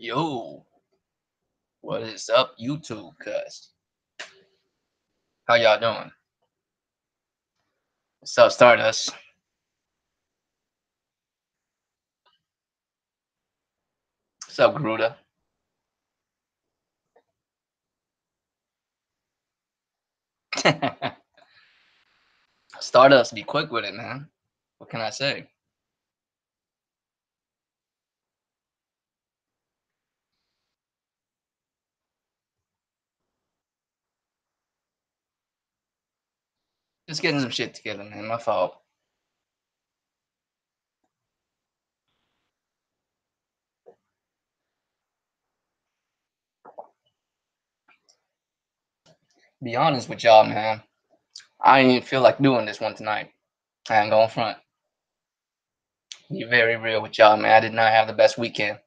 Yo, what is up, YouTube? Cuz how y'all doing? What's up, Stardust? What's up, Garuda? Stardust, be quick with it, man. What can I say? Just getting some shit together, man. My fault. Be honest with y'all, man. I didn't even feel like doing this one tonight. I ain't going front. Be very real with y'all, man. I did not have the best weekend.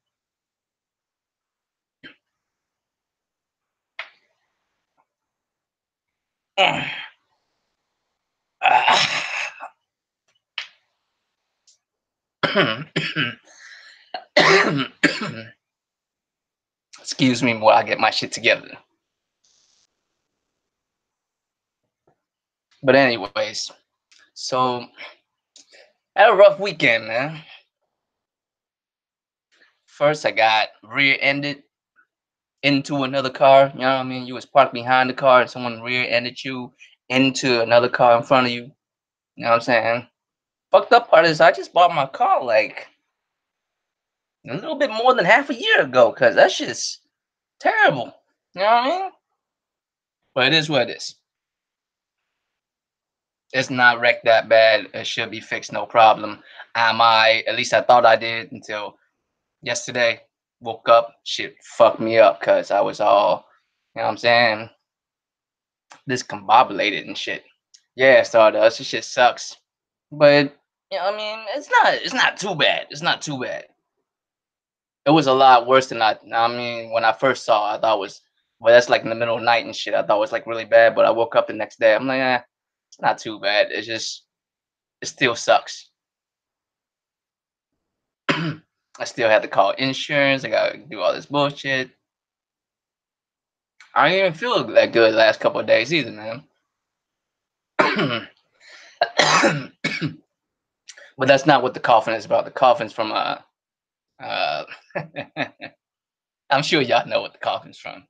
Excuse me while I get my shit together. But anyways, so I had a rough weekend, man. First, I got rear-ended into another car. You know what I mean? You was parked behind the car and someone rear-ended you into another car in front of you. You know what I'm saying? Fucked up part is I just bought my car like a little bit more than half a year ago, cause that shit's terrible. You know what I mean? But it is what it is. It's not wrecked that bad. It should be fixed, no problem. At least I thought I did until yesterday. Woke up, shit fucked me up because I was all, you know what I'm saying, discombobulated and shit. Yeah, Stardust, this shit sucks. But I mean, it's not too bad. It's not too bad. It was a lot worse than I mean, when I first saw it, I thought it was well, that's like in the middle of the night and shit. I thought it was like really bad, but I woke up the next day. I'm like, it's not too bad. It's just it still sucks. I still had to call insurance. I gotta do all this bullshit. I didn't even feel that good the last couple of days either, man. But that's not what the coffin is about. The coffin's from uh I'm sure y'all know what the coffin's from.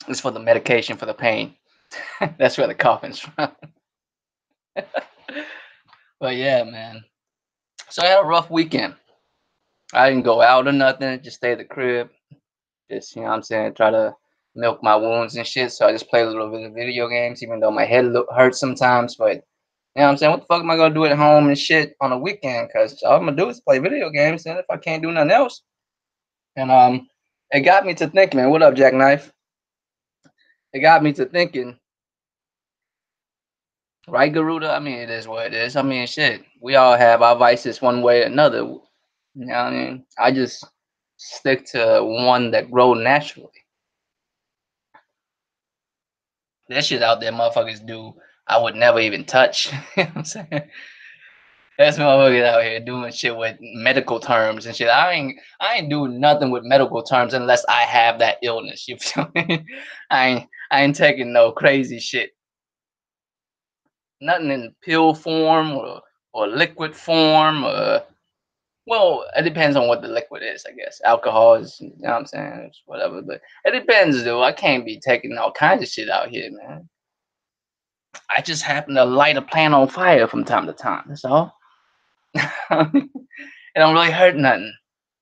It's for the medication for the pain. That's where the coffin's from. But yeah, man. So I had a rough weekend. I didn't go out or nothing. Just stay at the crib. Just you know what I'm saying, try to milk my wounds and shit. So I just play a little bit of video games, even though my head hurts sometimes. But you know what I'm saying? What the fuck am I gonna do at home and shit on a weekend? Cause all I'm gonna do is play video games. And if I can't do nothing else, and it got me to thinking, man. What up, Jackknife? It got me to thinking, right, Garuda? I mean, it is what it is. I mean, shit. We all have our vices one way or another. You know what I mean? I just stick to one that grow naturally. That shit out there, motherfuckers do. I would never even touch. You know what I'm saying? That's motherfuckers out here doing shit with medical terms and shit. I ain't doing nothing with medical terms unless I have that illness. You feel me? I ain't taking no crazy shit. Nothing in pill form or liquid form or well, it depends on what the liquid is, I guess. Alcohol is, you know what I'm saying, it's whatever. But it depends, though. I can't be taking all kinds of shit out here, man. I just happen to light a plant on fire from time to time. That's all. It don't really hurt nothing.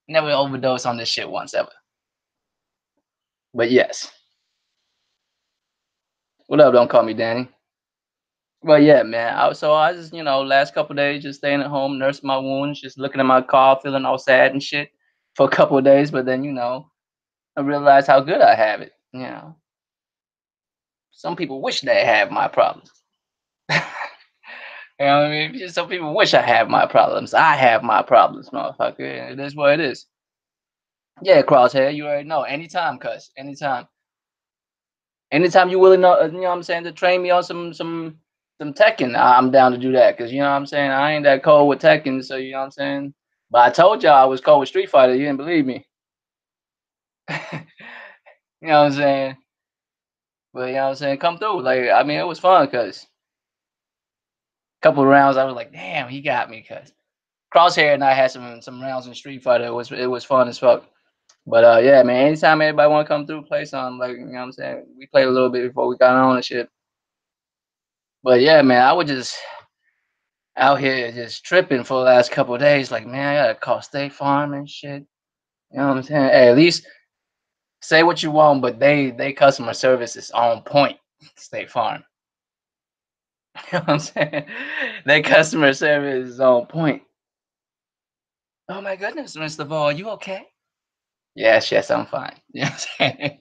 Never overdose on this shit once ever. But yes. What up? Don't call me Danny. But yeah, man. I just, last couple days just staying at home, nursing my wounds, just looking at my car, feeling all sad and shit for a couple of days. But then, I realized how good I have it. Some people wish they had my problems. You know what I mean? Some people wish I had my problems. I have my problems, motherfucker. It is what it is. Yeah, crosshair. You already know. Anytime, cuz. Anytime. Anytime you willing to, you know what I'm saying, to train me on some some Tekken, I'm down to do that because you know what I'm saying. I ain't that cold with Tekken, so you know what I'm saying. But I told y'all I was cold with Street Fighter. You didn't believe me. You know what I'm saying. But you know what I'm saying. Come through. Like I mean, it was fun because a couple of rounds I was like, damn, he got me. Cause Crosshair and I had some rounds in Street Fighter. It was fun as fuck. But yeah, man. Anytime anybody want to come through, play something, like you know what I'm saying. We played a little bit before we got on and shit. But yeah, man, I was just out here just tripping for the last couple of days. Like, man, I gotta call State Farm and shit. You know what I'm saying? Hey, at least say what you want, but they customer service is on point. State Farm. You know what I'm saying? Their customer service is on point. Oh my goodness, Mr. Ball, you okay? Yes, yes, I'm fine. You know what I'm saying?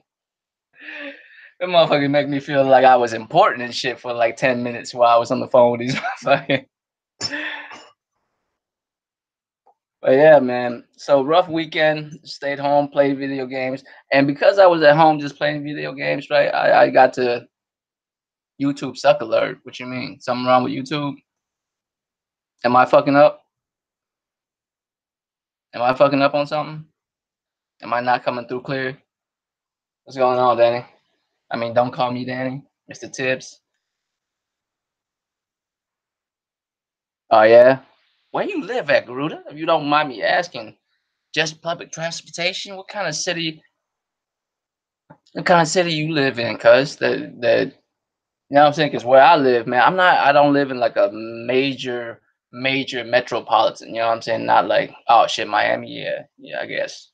That motherfucker make me feel like I was important and shit for like 10 minutes while I was on the phone with these motherfuckers. But yeah, man. So rough weekend. Stayed home, played video games, and because I was at home just playing video games, right? I got to YouTube suck alert. What you mean? Something wrong with YouTube? Am I fucking up? Am I fucking up on something? Am I not coming through clear? What's going on, Danny? I mean, don't call me Danny, Mr. Tibbs. Oh yeah. Where you live at, Garuda? If you don't mind me asking, just public transportation? What kind of city? What kind of city you live in? Cuz that you know what I'm saying? Because where I live, man, I don't live in like a major metropolitan. You know what I'm saying? Not like, oh shit, Miami. Yeah, yeah, I guess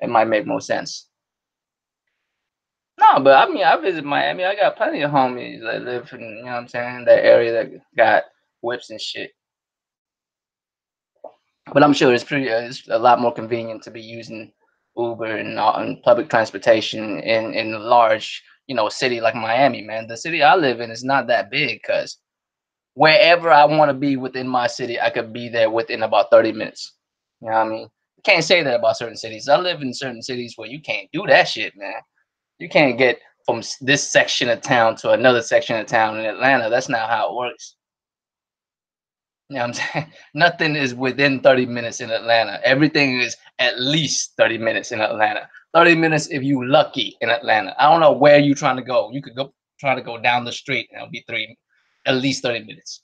it might make more sense. No, but I mean, I visit Miami. I got plenty of homies that live in, you know what I'm saying, that area that got whips and shit. But I'm sure it's a lot more convenient to be using Uber and public transportation in a large, city like Miami, man. The city I live in is not that big, cuz wherever I want to be within my city, I could be there within about 30 minutes. You know what I mean? You can't say that about certain cities. I live in certain cities where you can't do that shit, man. You can't get from this section of town to another section of town in Atlanta. That's not how it works. You know what I'm saying? Nothing is within 30 minutes in Atlanta. Everything is at least 30 minutes in Atlanta. 30 minutes if you lucky in Atlanta. I don't know where you trying to go. You could go try to go down the street and it'll be at least 30 minutes.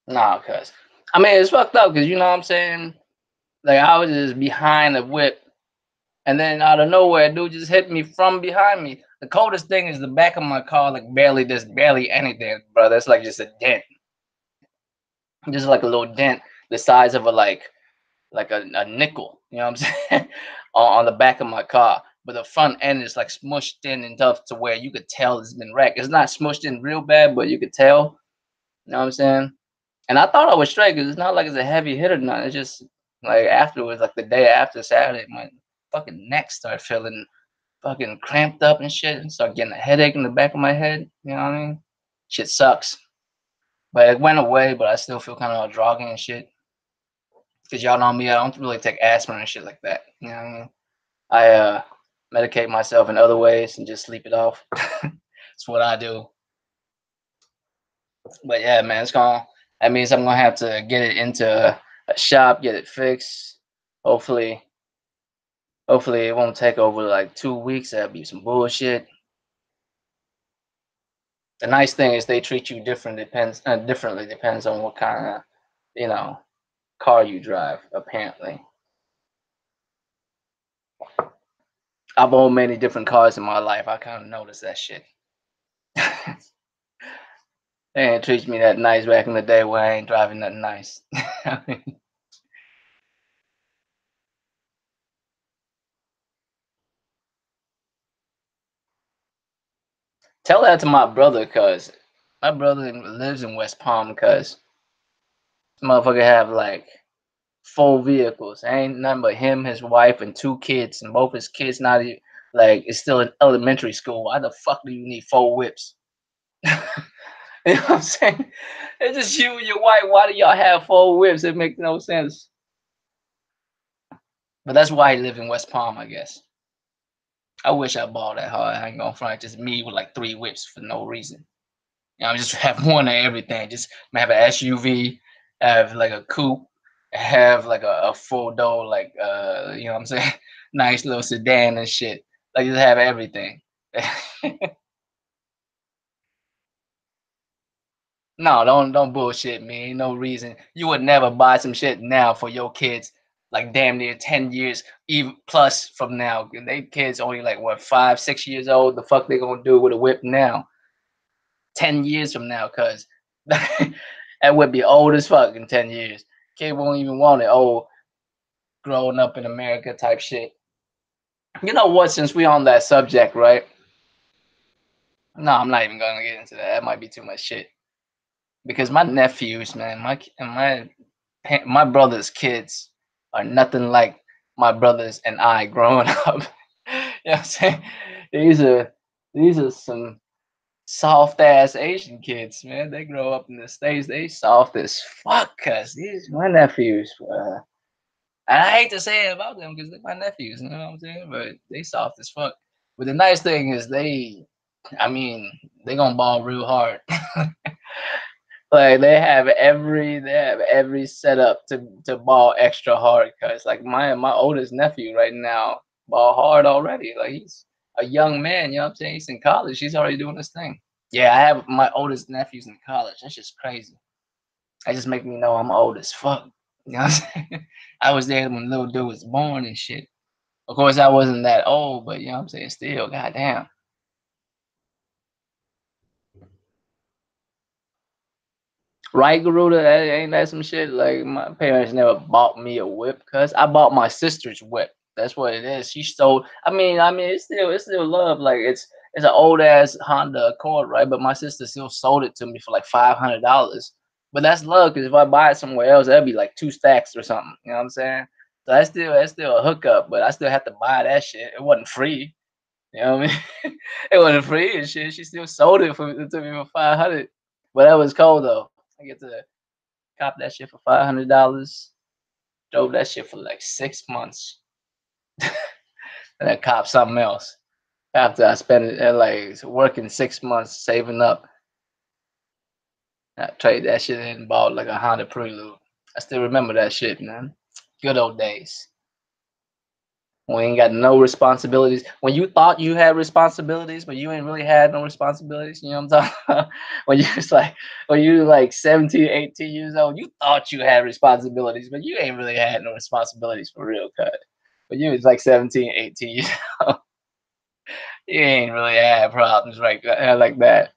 Nah, cuz. I mean, it's fucked up because you know what I'm saying? Like, I was just behind a whip, and then out of nowhere, dude just hit me from behind me. The coldest thing is the back of my car, like, there's barely anything, bro. That's like just a dent. Just like a little dent the size of a nickel, you know what I'm saying? On the back of my car. But the front end is like smushed in enough to where you could tell it's been wrecked. It's not smushed in real bad, but you could tell. You know what I'm saying? And I thought I was straight because it's not like it's a heavy hit or nothing. It's just like afterwards, like the day after Saturday, my fucking neck started feeling fucking cramped up and shit, and start getting a headache in the back of my head. You know what I mean? Shit sucks. But it went away, but I still feel kind of droggy and shit. Cause y'all know me, I don't really take aspirin and shit like that. You know what I mean? I medicate myself in other ways and just sleep it off. That's what I do. But yeah, man, that means I'm gonna have to get it into a shop, get it fixed. Hopefully, hopefully it won't take over like 2 weeks. That'd be some bullshit. The nice thing is they treat you differently depends on what kind of you know car you drive. Apparently, I've owned many different cars in my life. I kind of noticed that shit. They ain't treat me that nice back in the day where I ain't driving nothing nice. Tell that to my brother, cuz my brother lives in West Palm, cuz motherfucker have like 4 vehicles. Ain't nothing but him, his wife, and 2 kids, and both his kids not even like it's still in elementary school. Why the fuck do you need 4 whips? You know what I'm saying? It's just you and your wife. Why do y'all have 4 whips? It makes no sense. But that's why he live in West Palm, I guess. I wish I bought that hard. I ain't gonna front. Just me with like 3 whips for no reason. You know, just have one of everything. Just have an SUV, have like a coupe, have like a full door, like you know what I'm saying, nice little sedan and shit. Like just have everything. No, don't bullshit me. Ain't no reason. You would never buy some shit now for your kids, like damn near 10 years, even plus from now. And they kids only like what 5, 6 years old. The fuck they gonna do with a whip now? 10 years from now, cuz that would be old as fuck in 10 years. Kid won't even want it. Old, growing up in America type shit. You know what? Since we on that subject, right? No, I'm not even gonna get into that. That might be too much shit. Because my nephews, man, my brother's kids are nothing like my brothers and I growing up. You know what I'm saying? These are these are some soft ass Asian kids, man. They grow up in the States, they soft as fuck, cuz these my nephews. And I hate to say it about them because they're my nephews, you know what I'm saying? But they soft as fuck. But the nice thing is I mean, they gonna ball real hard. Like they have every setup to ball extra hard. Cause like my oldest nephew right now ball hard already. Like he's a young man, you know what I'm saying? He's in college. He's already doing this thing. Yeah, I have my oldest nephews in college. That's just crazy. That just make me know I'm old as fuck. You know what I'm saying? I was there when little dude was born and shit. Of course, I wasn't that old, but you know what I'm saying? Still, goddamn. Right, Garuda? Ain't that some shit? Like my parents never bought me a whip, cuz I bought my sister's whip. That's what it is. She stole. I mean, it's still love. Like it's an old ass Honda Accord, right? But my sister still sold it to me for like $500. But that's love, cause if I buy it somewhere else, that'd be like 2 stacks or something. You know what I'm saying? So that's still a hookup, but I still have to buy that shit. It wasn't free. You know what I mean? It wasn't free and shit. She still sold it to me for 500. But that was cold though. I get to cop that shit for $500. Drove that shit for like 6 months, and then cop something else after I spent it like working 6 months saving up. I traded that shit in and bought like a Honda Prelude. I still remember that shit, man. Good old days. We ain't got no responsibilities. When you thought you had responsibilities, but you ain't really had no responsibilities, you know what I'm talking about? When you like 17, 18 years old, you thought you had responsibilities, but you ain't really had no responsibilities for real, cut. But you was like 17, 18 years old. You ain't really had problems like that.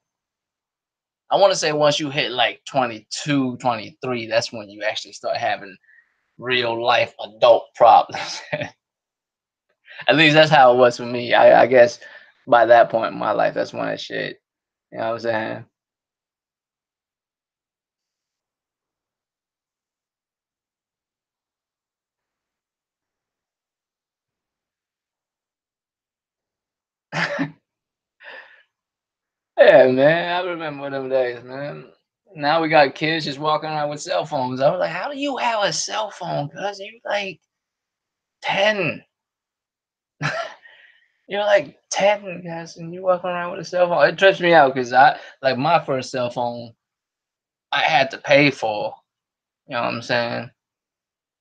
I want to say once you hit like 22, 23, that's when you actually start having real life adult problems. At least that's how it was for me. I guess by that point in my life, that's when that shit. You know what I'm saying? Yeah, man. I remember them days, man. Now we got kids just walking around with cell phones. I was like, how do you have a cell phone? Cause you like 10. You're like 10, guys, and you walking around with a cell phone. It trips me out because I like my first cell phone I had to pay for. You know what I'm saying?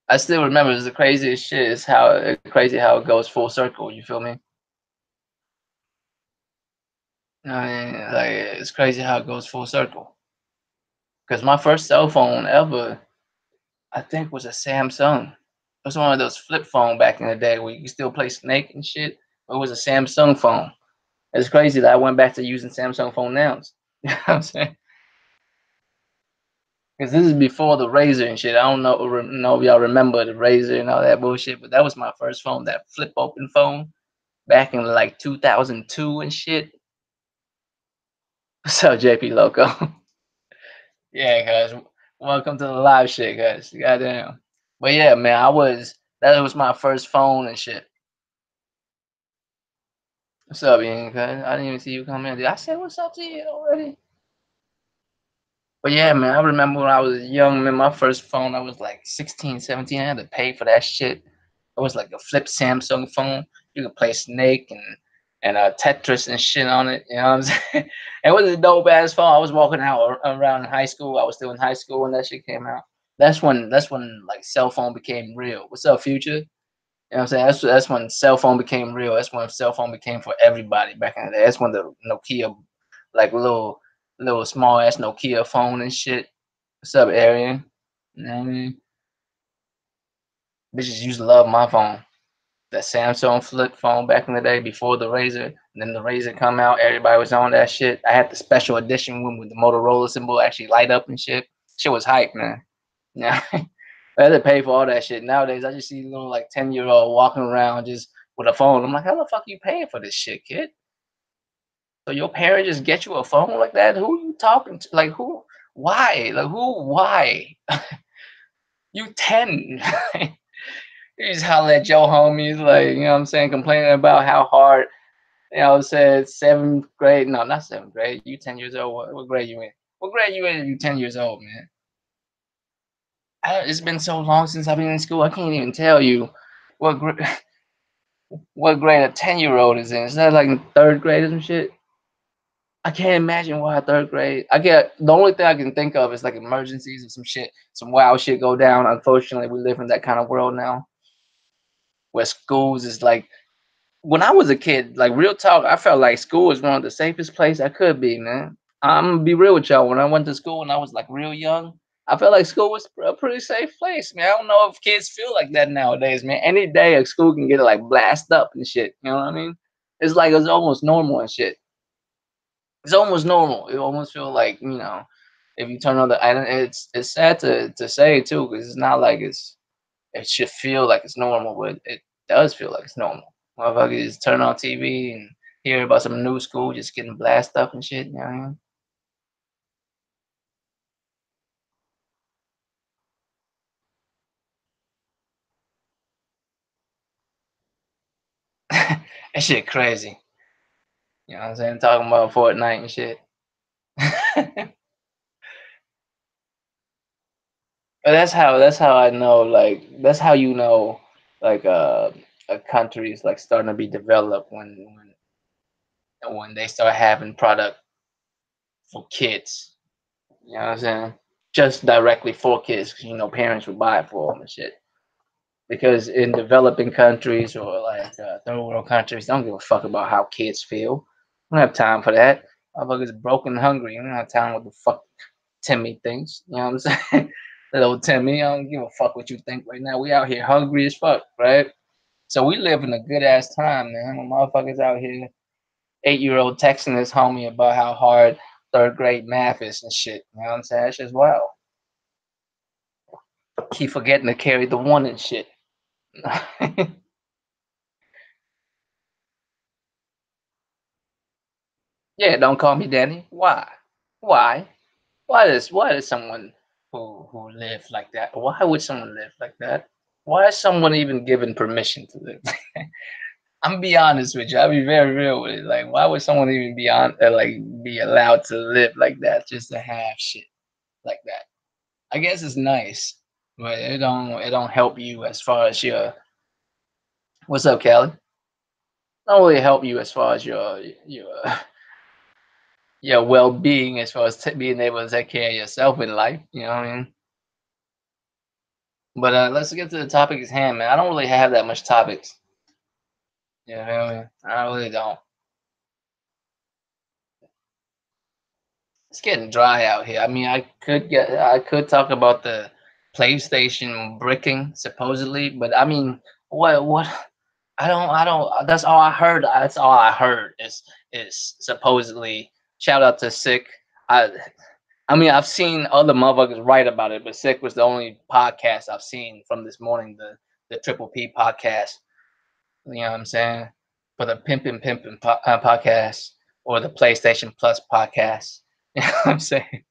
I still remember it's the craziest shit. It's crazy how it goes full circle. You feel me? I mean, like it's crazy how it goes full circle. Because my first cell phone ever, I think, was a Samsung. It was one of those flip phone back in the day where you could still play Snake and shit. But it was a Samsung phone. It's crazy that I went back to using Samsung phone now. You know what I'm saying? Because this is before the Razor and shit. I don't know if y'all remember the Razor and all that bullshit, but that was my first phone, that flip open phone back in like 2002 and shit. What's up, JP Loco? Yeah, guys. Welcome to the live shit, guys. Goddamn. But yeah, man, that was my first phone and shit. What's up, Ian? Cuz I didn't even see you come in. Did I say what's up to you already? But yeah, man, I remember when I was young, man, my first phone, I was like 16, 17. I had to pay for that shit. It was like a flip Samsung phone. You could play Snake and and Tetris and shit on it. You know what I'm saying? It was a dope ass phone. I was walking out around in high school. I was still in high school when that shit came out. That's when like cell phone became real. What's up, Future? You know what I'm saying? That's when cell phone became real. That's when cell phone became for everybody back in the day. That's when the Nokia, like little small ass Nokia phone and shit. What's up, Arian? You know what I mean? Bitches used to love my phone. That Samsung flip phone back in the day before the Razor. And then the Razor come out, everybody was on that shit. I had the special edition one with the Motorola symbol actually light up and shit. Shit was hype, man. Yeah. I had to pay for all that shit. Nowadays, I just see little like 10-year-old walking around just with a phone. I'm like, how the fuck are you paying for this shit, kid? So your parents just get you a phone like that? Who you talking to? Like who? Why? Like who? Why? You 10. You just holler at your homies, like, you know what I'm saying, complaining about how hard, you know what I'm saying, seventh grade. No, not seventh grade. You 10 years old. What grade you in? What grade you in if you 10 years old, man? It's been so long since I've been in school, I can't even tell you what what grade a 10-year-old is in. Is that like in third grade or some shit? I can't imagine why third grade. I get the only thing I can think of is like emergencies or some shit, some wild shit go down. Unfortunately, we live in that kind of world now where schools is like when I was a kid, like real talk, I felt like school was one of the safest places I could be, man. I'm gonna be real with y'all. When I went to school when I was like real young, I felt like school was a pretty safe place, man. I don't know if kids feel like that nowadays, man. Any day a school can get like blast up and shit. You know what I mean? It's like it's almost normal and shit. It's almost normal. It almost feel like if you turn on the, and it's sad to say too, because it's not like it should feel like it's normal, but it does feel like it's normal. Motherfuckers just turn on TV and hear about some new school just getting blasted up and shit. You know what I mean? That shit crazy. You know what I'm saying? Talking about Fortnite and shit. But that's how I know, like that's how you know, like a country is like starting to be developed when they start having product for kids. You know what I'm saying? Just directly for kids, 'cause, parents would buy it for them and shit. Because in developing countries or like third world countries, they don't give a fuck about how kids feel. I don't have time for that. Motherfuckers broken and hungry. I don't have time what the fuck Timmy thinks. You know what I'm saying? Little Timmy, I don't give a fuck what you think right now. We out here hungry as fuck, right? So we live in a good ass time, man. When motherfuckers out here, 8-year-old texting his homie about how hard third grade math is and shit. You know what I'm saying? That's just wild. Keep forgetting to carry the one and shit. Yeah, don't call me Danny. Why? Why? Why does someone who live like that? Why would someone live like that? Why is someone even given permission to live? I'm gonna be honest with you. I'll be very real with it. Like, why would someone even be be allowed to live like that just to have shit like that? I guess it's nice, but it don't help you as far as your what's up, Kelly? Don't really help you as far as your well being, as far as being able to take care of yourself in life. You know what I mean? But let's get to the topic at hand, man. I don't really have that much topics. You know what I mean? I really don't. It's getting dry out here. I mean, I could talk about the PlayStation bricking supposedly, but I mean, what? I don't. That's all I heard. That's all I heard is supposedly. Shout out to Sick. I I mean, I've seen other motherfuckers write about it, but Sick was the only podcast I've seen from this morning. The Triple P podcast. You know what I'm saying? For the Pimpin' podcast or the PlayStation Plus podcast. You know what I'm saying?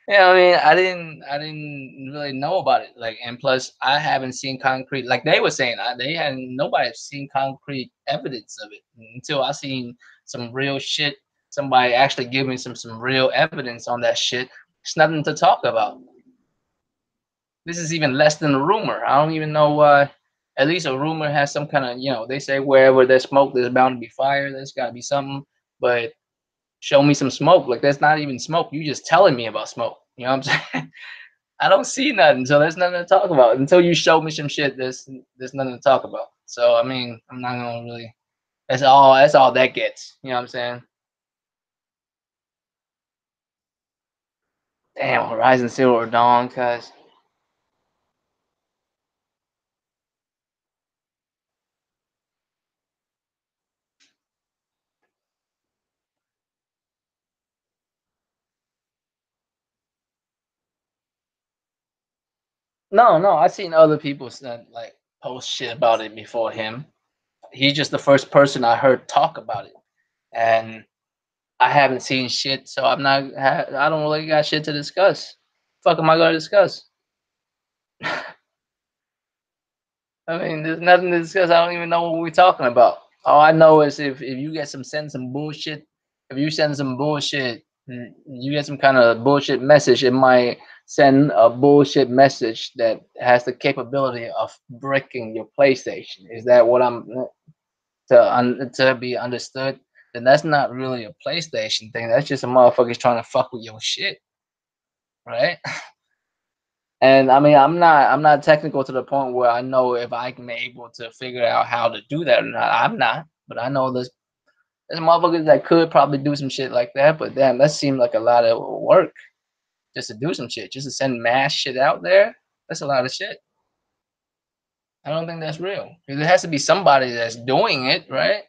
Yeah, I mean, I didn't really know about it. Like, and plus, I haven't seen concrete. Like they were saying, they hadn't nobody seen concrete evidence of it until I seen some real shit. Somebody actually give me some real evidence on that shit. It's nothing to talk about. This is even less than a rumor. I don't even know why at least a rumor has some kind of, they say wherever there's smoke, there's bound to be fire. There's got to be something. But show me some smoke. Like that's not even smoke. You just telling me about smoke. You know what I'm saying? I don't see nothing, so there's nothing to talk about. Until you show me some shit, there's nothing to talk about. So I mean, I'm not gonna really. That's all that gets. You know what I'm saying? Damn, Horizon Zero Dawn, cuz. No, no, I seen other people like post shit about it before him. He's just the first person I heard talk about it, and I haven't seen shit, so I don't really got shit to discuss. Fuck am I gonna discuss? I mean, there's nothing to discuss. I don't even know what we're talking about. All I know is if you get send some bullshit, if you send some bullshit, you get some kind of bullshit message, it might send a bullshit message that has the capability of breaking your PlayStation. Is that what I'm to be understood? Then that's not really a PlayStation thing. That's just a motherfuckers trying to fuck with your shit, right? And I mean, I'm not technical to the point where I know if I can be able to figure out how to do that or not. I'm not, but I know there's motherfuckers that could probably do some shit like that. But damn, that seemed like a lot of work just to do some shit, just to send mass shit out there. That's a lot of shit. I don't think that's real. 'Cause there has to be somebody that's doing it, right?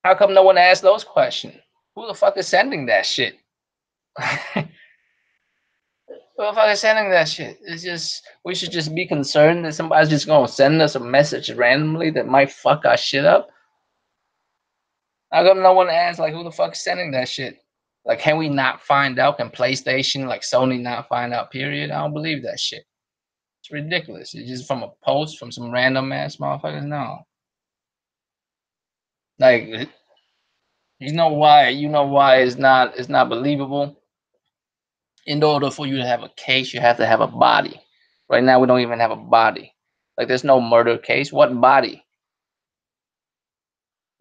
How come no one asked those questions? Who the fuck is sending that shit? Who the fuck is sending that shit? It's just we should just be concerned that somebody's just gonna send us a message randomly that might fuck our shit up. How come no one asked like who the fuck's sending that shit? Like, can we not find out? Can PlayStation, like Sony, not find out? Period. I don't believe that shit. It's ridiculous. It's just from a post from some random ass motherfuckers. No, like you know why? You know why it's not believable. In order for you to have a case, you have to have a body. Right now, we don't even have a body. Like, there's no murder case. What body?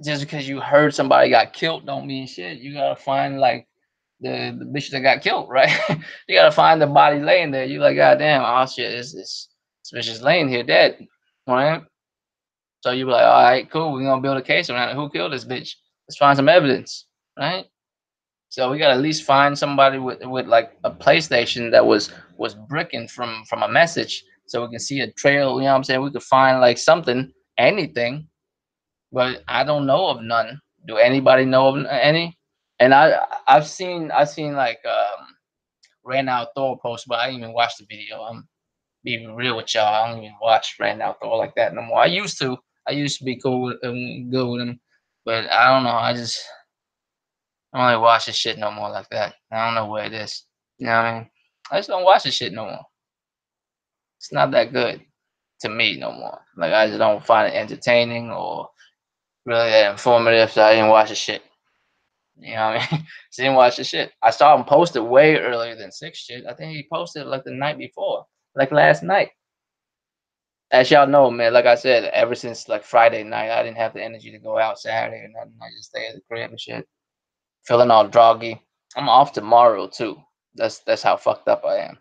Just because you heard somebody got killed don't mean shit. You gotta find like the bitch that got killed, right? You gotta find the body laying there. You like, God damn, oh shit, this bitch is laying here dead, right? So you be like, all right, cool, we're gonna build a case around it. Who killed this bitch? Let's find some evidence, right? So we gotta at least find somebody with like a PlayStation that was bricking from a message, so we can see a trail. You know what I'm saying? We could find like something, anything, but I don't know of none. Do anybody know of any? And I've seen like Ran Out Thor post, but I didn't even watch the video. I'm being real with y'all. I don't even watch Ran Out Thor like that no more. I used to. I used to be cool with good with him, but I don't know. I don't really watch this shit no more like that. I don't know where it is. You know what I mean? I just don't watch this shit no more. It's not that good to me no more. Like I just don't find it entertaining or really that informative. So I didn't watch the shit. You know what I mean? So I didn't watch the shit. I saw him post it way earlier than six shit. I think he posted it like the night before, like last night. As y'all know, man, like I said, ever since like Friday night, I didn't have the energy to go out Saturday or nothing. I just stay at the crib and shit, feeling all droggy. I'm off tomorrow too. That's how fucked up I am.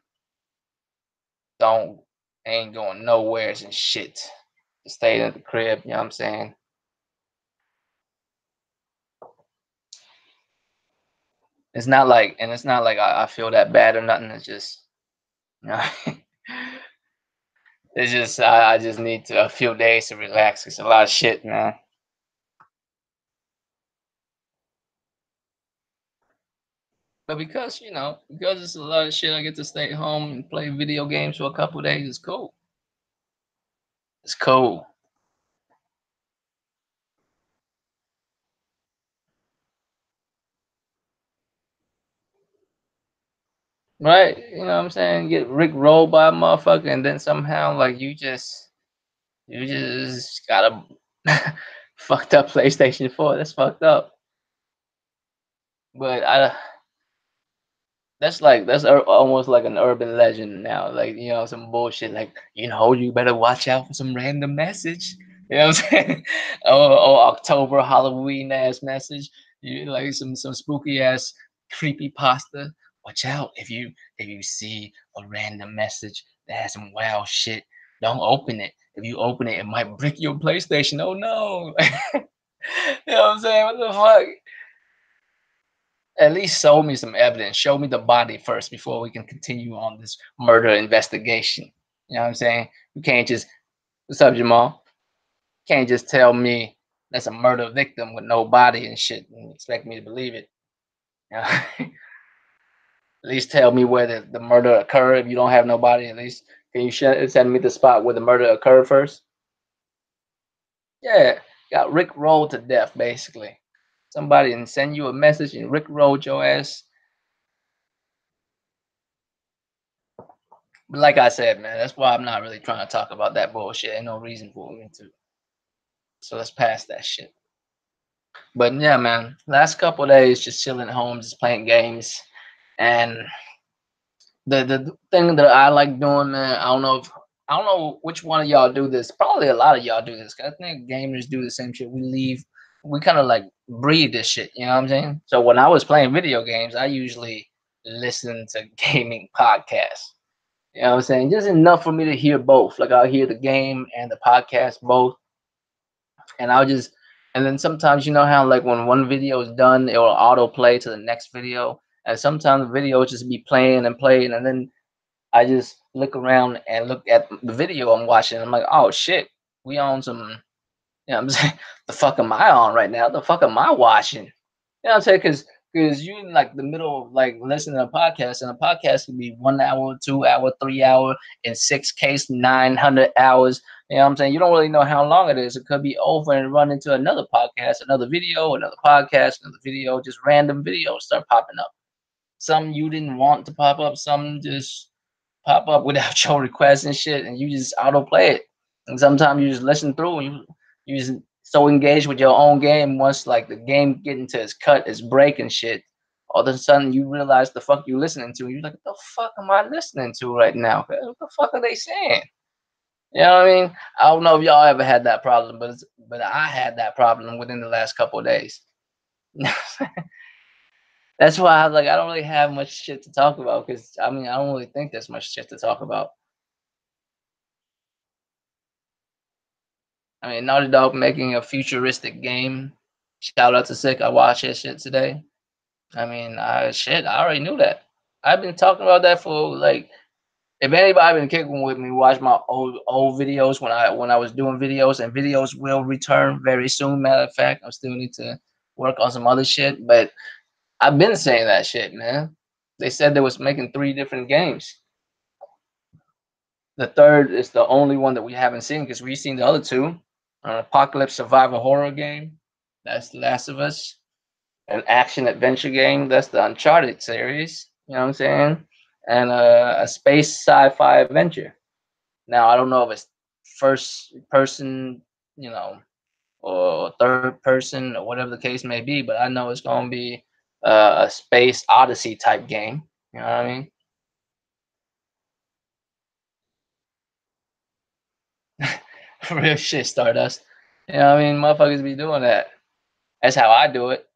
Don't ain't going nowheres and shit. Just staying at the crib. You know what I'm saying? It's not like I feel that bad or nothing. It's just, you know, it's just I just need a few days to relax. It's a lot of shit, man. But because it's a lot of shit, I get to stay home and play video games for a couple days. It's cool. It's cool. Right? You know what I'm saying? Get Rick rolled by a motherfucker and then somehow like you just got a fucked up PlayStation 4. That's fucked up. But I almost like an urban legend now. Like, some bullshit like, you better watch out for some random message. You know what I'm saying? or October Halloween ass message. You like some spooky ass creepy pasta. Watch out if you see a random message that has some wild shit. Don't open it. If you open it, it might brick your PlayStation. Oh no. You know what I'm saying? What the fuck? At least show me some evidence. Show me the body first before we can continue on this murder investigation. You know what I'm saying? You can't just, what's up, Jamal? Can't just tell me that's a murder victim with no body and shit and expect me to believe it. You know? At least tell me where the murder occurred. If you don't have no body, at least can you send me the spot where the murder occurred first? Yeah, got Rick rolled to death, basically. Somebody and send you a message and Rick rolled your ass. But like I said, man, that's why I'm not really trying to talk about that bullshit. Ain't no reason for me to. So let's pass that shit. But yeah, man, last couple of days just chilling at home, just playing games. And the thing that I like doing, man, I don't know which one of y'all do this. Probably a lot of y'all do this. 'Cause I think gamers do the same shit. We kind of like breed this shit. You know what I'm saying? So when I was playing video games, I usually listen to gaming podcasts. You know what I'm saying? Just enough for me to hear both. Like I'll hear the game and the podcast both. And and then sometimes you know how like when one video is done, it will auto play to the next video. And sometimes the video will just be playing and playing. And then I just look around and look at the video I'm watching. I'm like, oh shit, we on some, I'm saying, the fuck am I on right now? The fuck am I watching? You know what I'm saying? Because you in like the middle of like listening to a podcast, and a podcast can be 1 hour, 2 hour, 3 hour, in six case 900 hours. You know what I'm saying? You don't really know how long it is. It could be over and run into another podcast, another video, another podcast, another video, just random videos start popping up. Some you didn't want to pop up, some just pop up without your request and shit, and you just autoplay it. And sometimes you just listen through, and you just so engaged with your own game. Once like the game get into its cut, its break and shit, all of a sudden you realize the fuck you listening to. You're like, what the fuck am I listening to right now? What the fuck are they saying? You know what I mean? I don't know if y'all ever had that problem, but I had that problem within the last couple of days. That's why I was like, I don't really have much shit to talk about because I mean, I don't really think there's much shit to talk about. I mean, Naughty Dog making a futuristic game. Shout out to Sick. I watched that shit today. I mean, I already knew that. I've been talking about that for like, if anybody been kicking with me, watch my old videos when I was doing videos, and videos will return very soon. Matter of fact, I still need to work on some other shit, but I've been saying that shit, man. They said they was making 3 different games. The third is the only one that we haven't seen because we've seen the other two. An apocalypse survival horror game. That's The Last of Us. An action adventure game. That's the Uncharted series. You know what I'm saying? And a space sci-fi adventure. Now I don't know if it's first person, or third person or whatever the case may be, but I know it's gonna be a space odyssey type game. You know what I mean? Real shit, Stardust. You know what I mean? Motherfuckers be doing that. That's how I do it.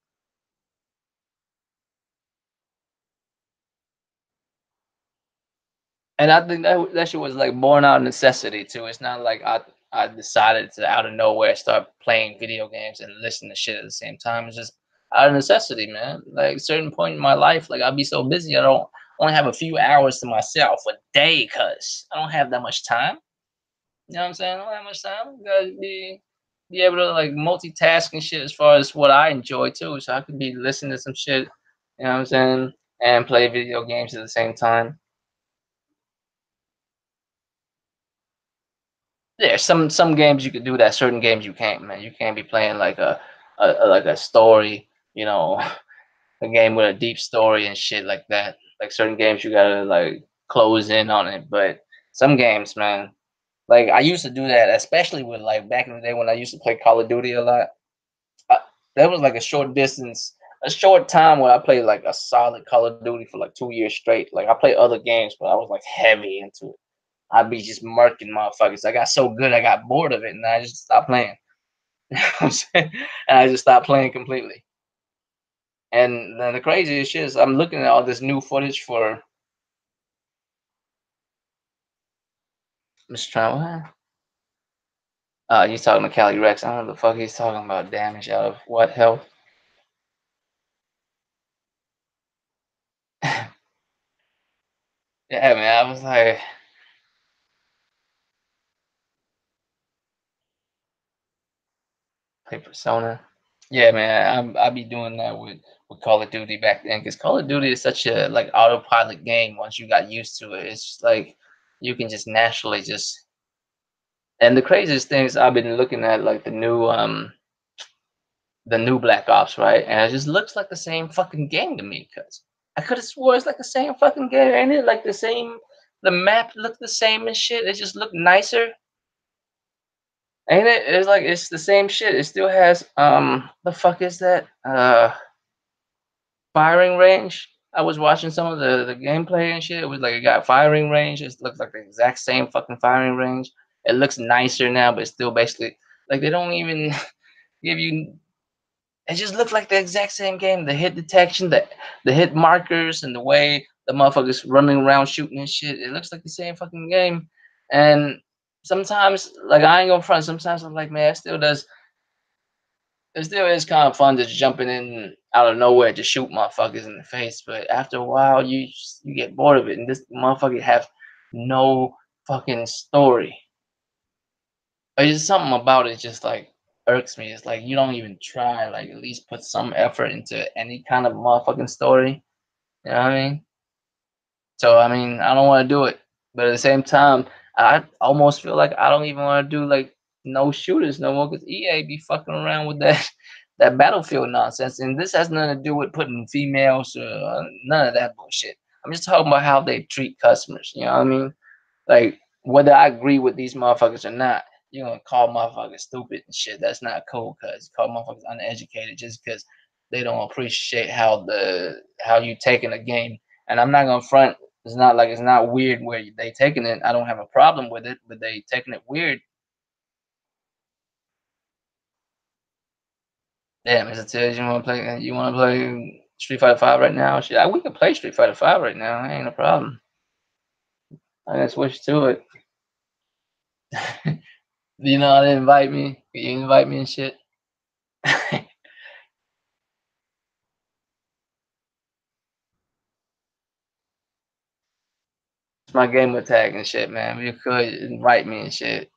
And I think that shit was like born out of necessity too. It's not like I decided to out of nowhere start playing video games and listen to shit at the same time. It's just out of necessity, man. Like certain point in my life, like I'll be so busy I don't only have a few hours to myself a day cause I don't have that much time. You know what I'm saying? I don't have much time. You gotta be able to like multitask and shit as far as what I enjoy too. So I could be listening to some shit, you know what I'm saying, and play video games at the same time. Yeah, some games you could do that. Certain games you can't, man. You can't be playing like a story, a game with a deep story and shit like that. Like certain games you gotta like close in on it. But some games, man, like I used to do that, especially with like back in the day when I used to play Call of Duty a lot. I, there was like a short distance a short time where I played like a solid Call of Duty for like 2 years straight. Like I played other games, but I was like heavy into it. I'd be just murking motherfuckers. I got so good, I got bored of it, and I just stopped playing. You know what I'm saying? And I just stopped playing completely. And then the craziest shit is I'm looking at all this new footage for Mr. Trying. You talking to Cali Rex? I don't know what the fuck he's talking about. Damage out of what health? Yeah, man. I was like, play Persona. Yeah, man. I be doing that with Call of Duty back then because Call of Duty is such a like autopilot game. Once you got used to it, it's just like you can just naturally just. And the craziest thing is I've been looking at like the new Black Ops, right? And it just looks like the same fucking game to me, cause I could have swore it's like the same fucking game, ain't it? Like the same, the map looked the same and shit. It just looked nicer, ain't it? It's like it's the same shit. It still has the fuck is that? Firing range. I was watching some of the gameplay and shit. It was like it got firing range. It looks like the exact same fucking firing range. It looks nicer now, but it's still basically like they don't even give you. It just looked like the exact same game. The hit detection, the hit markers, and the way the motherfuckers running around shooting and shit. It looks like the same fucking game. And sometimes, like I ain't gonna front. Sometimes I'm like, man, it still is kind of fun just jumping in out of nowhere to shoot motherfuckers in the face. But after a while, you get bored of it. And this motherfucker have no fucking story. It's just something about it just like irks me. It's like you don't even try, like at least put some effort into any kind of motherfucking story. You know what I mean? So I mean, I don't want to do it, but at the same time, I almost feel like I don't even want to do like no shooters no more because EA be fucking around with that that Battlefield nonsense, and this has nothing to do with putting females or none of that bullshit. I'm just talking about how they treat customers. You know what I mean? Like whether I agree with these motherfuckers or not, you're gonna call motherfuckers stupid and shit. That's not cool, cause call motherfuckers uneducated just because they don't appreciate how you taking a game. And I'm not gonna front. It's not like it's not weird where they taking it. I don't have a problem with it, but they taking it weird. Damn, as it tells you want to play Street Fighter Five right now. Shit, we can play Street Fighter Five right now. Ain't a problem. I can switch to it. You know, they invite me. You invite me and shit. It's my gamer tag and shit, man. You could invite me and shit.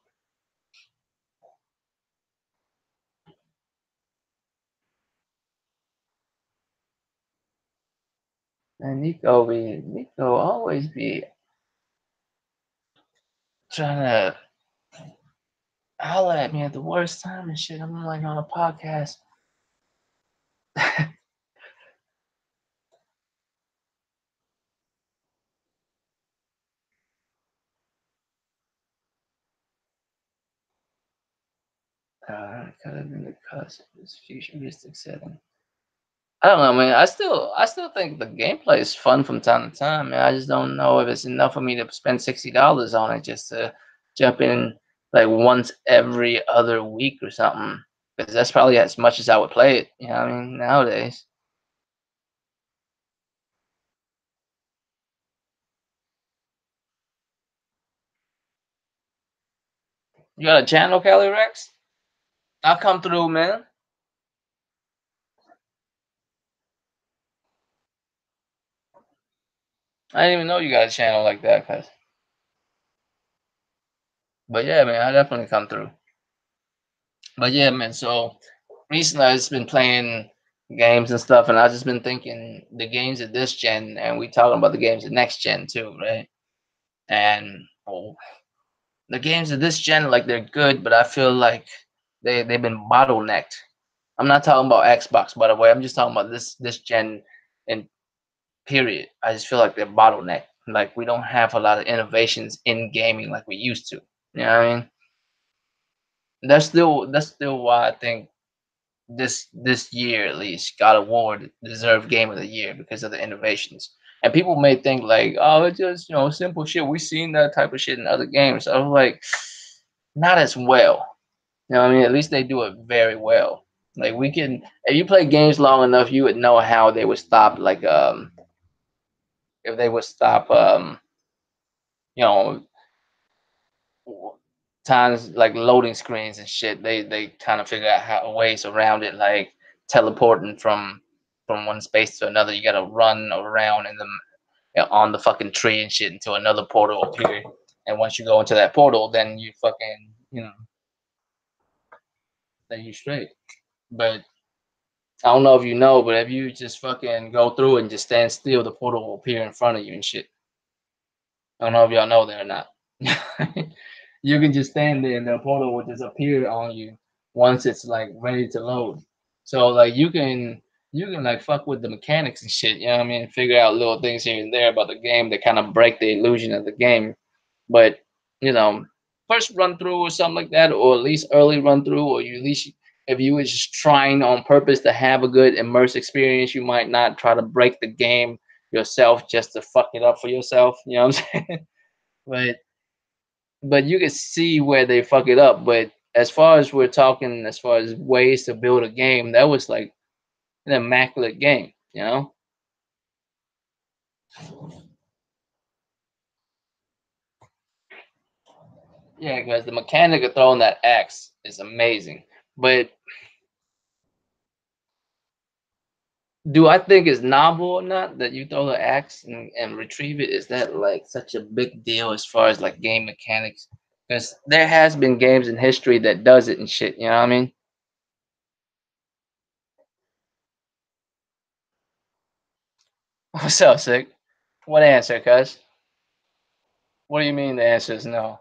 And Nico always be trying to holler at me at the worst time and shit. I'm like on a podcast. Could have been the cusp of this futuristic setting. I don't know, man. I still think the gameplay is fun from time to time, man. I just don't know if it's enough for me to spend $60 on it just to jump in like once every other week or something. Because that's probably as much as I would play it. You know what I mean? Nowadays. You got a channel, Kelly Rex? I'll come through, man. I didn't even know you got a channel like that, cuz. But yeah, man, I definitely come through. But yeah, man. So recently, I've just been playing games and stuff, and I've just been thinking the games of this gen, and we talking about the games of next gen too, right? And the games of this gen, like they're good, but I feel like they've been bottlenecked. I'm not talking about Xbox, by the way. I'm just talking about this gen and period. I just feel like they're bottlenecked. Like we don't have a lot of innovations in gaming like we used to. You know what I mean? That's still why I think. this year at least, God of War deserved Game of the Year because of the innovations. And people may think like, oh, it's just simple shit. We've seen that type of shit in other games. I was like, not as well. You know what I mean? At least they do it very well. Like we can, if you play games long enough, you would know how they would stop. Like if they would stop you know times like loading screens and shit. They kind of figure out how ways around it, like teleporting from one space to another. You gotta run around in the on the fucking tree and shit until another portal appears. And once you go into that portal, then you fucking then you straight. But I don't know if you know, but if you just fucking go through and just stand still, the portal will appear in front of you and shit. I don't know if y'all know that or not. You can just stand there and the portal will just appear on you once it's like ready to load. So like you can like fuck with the mechanics and shit, you know what I mean? Figure out little things here and there about the game that kind of break the illusion of the game. But you know, first run through or something like that, or at least early run through, or you at least if you were just trying on purpose to have a good immersive experience, you might not try to break the game yourself just to fuck it up for yourself. You know what I'm saying? But you can see where they fuck it up. But as far as we're talking, as far as ways to build a game, that was like an immaculate game. You know? Yeah, because the mechanic of throwing that axe is amazing. But do I think it's novel or not that you throw the axe and retrieve it? Is that like such a big deal as far as like game mechanics? Because there has been games in history that does it and shit. You know what I mean? What's up, sick? What answer, cuz? What do you mean the answer is no?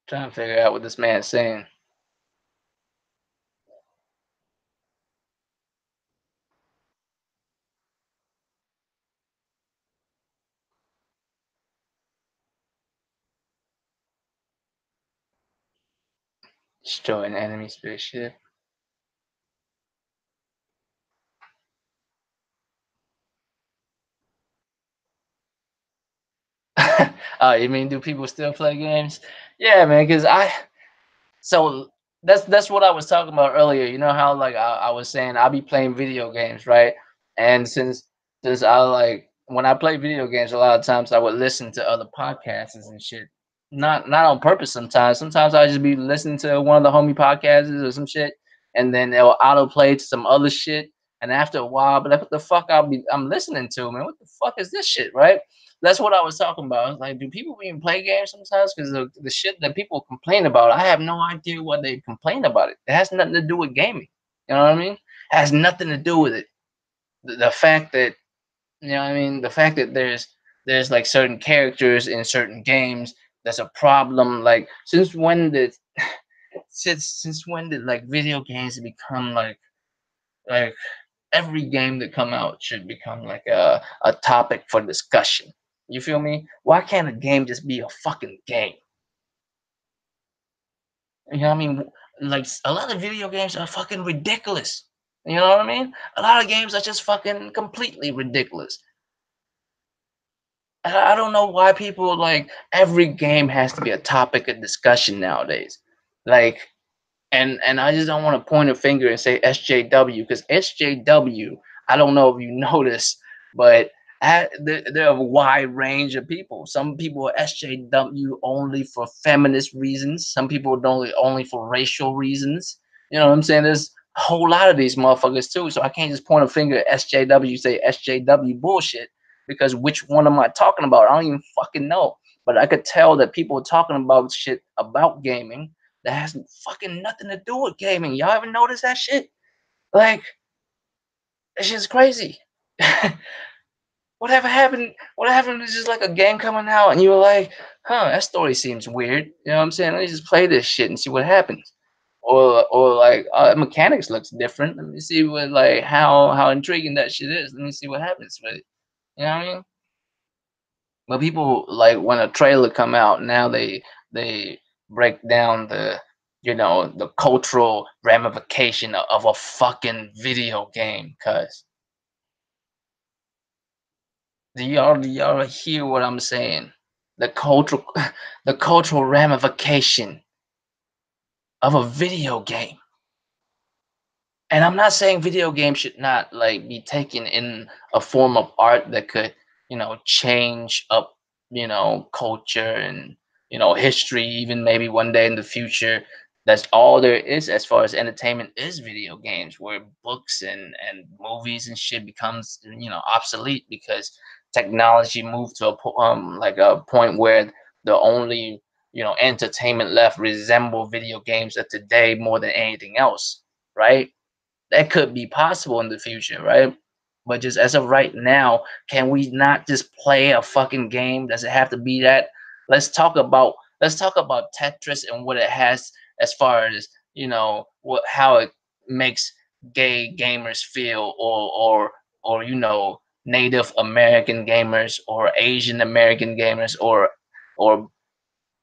Trying to figure out what this man's saying. Destroy an enemy spaceship. Oh, you mean do people still play games? Yeah, man. Because so that's what I was talking about earlier. You know how like I was saying I'll be playing video games, right? And since I like when I play video games, a lot of times I would listen to other podcasts and shit. Not on purpose sometimes. Sometimes I just be listening to one of the homie podcasts or some shit, and then they'll autoplay to some other shit. And after a while, but like, what the fuck I'm listening to, man? What the fuck is this shit, right? That's what I was talking about. I was like, do people even play games sometimes? Because the shit that people complain about, I have no idea what they complain about it. It has nothing to do with gaming. You know what I mean? It has nothing to do with it. The fact that I mean, the fact that there's like certain characters in certain games that's a problem. Like since when did like video games become like every game that come out should become like a topic for discussion. You feel me? Why can't a game just be a fucking game? You know what I mean? Like a lot of video games are fucking ridiculous. You know what I mean? A lot of games are just fucking completely ridiculous. I don't know why people like every game has to be a topic of discussion nowadays. Like and I just don't want to point a finger and say SJW because SJW, I don't know if you notice, but there are a wide range of people. Some people are SJW only for feminist reasons. Some people don't only for racial reasons. You know what I'm saying? There's a whole lot of these motherfuckers too. So I can't just point a finger at SJW, say SJW bullshit because which one am I talking about? I don't even fucking know. But I could tell that people are talking about shit about gaming that has fucking nothing to do with gaming. Y'all ever notice that shit? Like, that shit's crazy. Whatever happened? What happened to just like a game coming out and you were like, huh, that story seems weird. You know what I'm saying? Let me just play this shit and see what happens. Or like mechanics looks different. Let me see what like how intriguing that shit is. Let me see what happens with it. You know what I mean? But people like when a trailer come out now, they break down the the cultural ramification of a fucking video game. Cause do y'all hear what I'm saying? The cultural the cultural ramification of a video game. And I'm not saying video games should not like be taken in a form of art that could, change up, culture and history, even maybe one day in the future. That's all there is as far as entertainment is video games, where books and movies and shit becomes obsolete because technology moved to like a point where the only entertainment left resemble video games of today more than anything else, right? That could be possible in the future, right? But just as of right now, can we not just play a fucking game? Does it have to be that? Let's talk about Tetris and what it has as far as what how it makes gay gamers feel, or Native American gamers or Asian American gamers or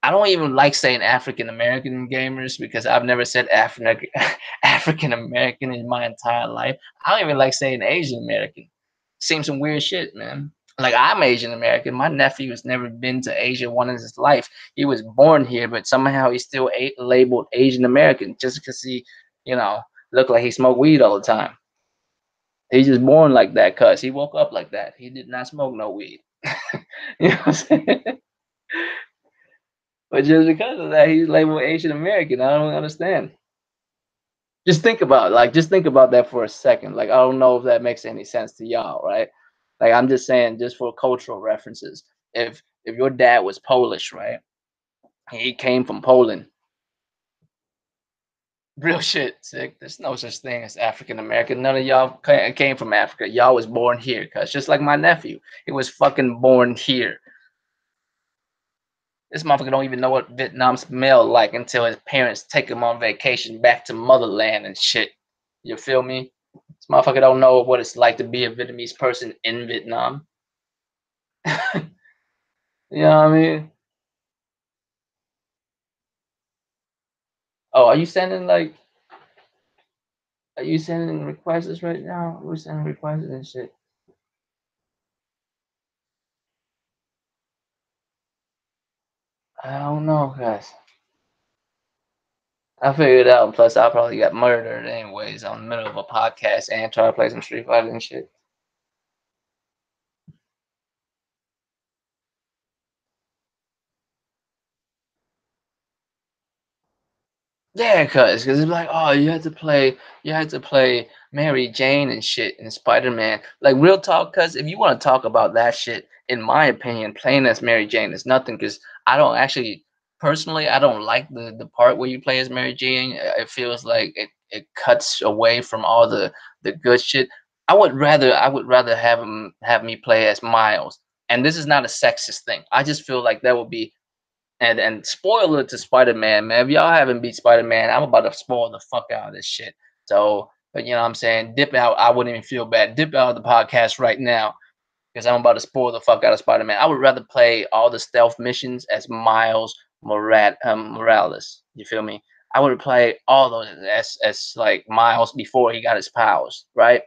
I don't even like saying African American gamers because I've never said African American in my entire life. I don't even like saying Asian American. Seems some weird shit, man. Like I'm Asian American. My nephew has never been to Asia one in his life. He was born here, but somehow he's still labeled Asian American just because he, you know, looked like he smoked weed all the time. He's just born like that, cuz he woke up like that. He did not smoke no weed. You know what I'm saying? But just because of that, he's labeled Asian American. I don't understand. Just think about that for a second. Like, I don't know if that makes any sense to y'all, right? Like, I'm just saying, just for cultural references. If your dad was Polish, right? He came from Poland. Real shit, sick. There's no such thing as African American. None of y'all came from Africa. Y'all was born here, cuz just like my nephew, he was fucking born here. This motherfucker don't even know what Vietnam smelled like until his parents take him on vacation back to motherland and shit. You feel me? This motherfucker don't know what it's like to be a Vietnamese person in Vietnam. You know what I mean? Oh, are you sending requests right now? We're sending requests and shit. I don't know, guys. I figured it out. Plus, I probably got murdered anyways on the middle of a podcast and try to play some Street Fighter and shit. Yeah, cause it's like, oh, you had to play Mary Jane and shit in Spider Man. Like real talk, cause if you want to talk about that shit, in my opinion, playing as Mary Jane is nothing. Cause I don't actually, personally, I don't like the part where you play as Mary Jane. It feels like it cuts away from all the good shit. I would rather have me play as Miles. And this is not a sexist thing. I just feel like that would be and spoiler to Spider-Man, man. If y'all haven't beat Spider-Man, I'm about to spoil the fuck out of this shit. So, but you know what I'm saying? Dip out. I wouldn't even feel bad. Dip out of the podcast right now because I'm about to spoil the fuck out of Spider-Man. I would rather play all the stealth missions as Miles Morales. You feel me? I would play all those as like Miles before he got his powers, right?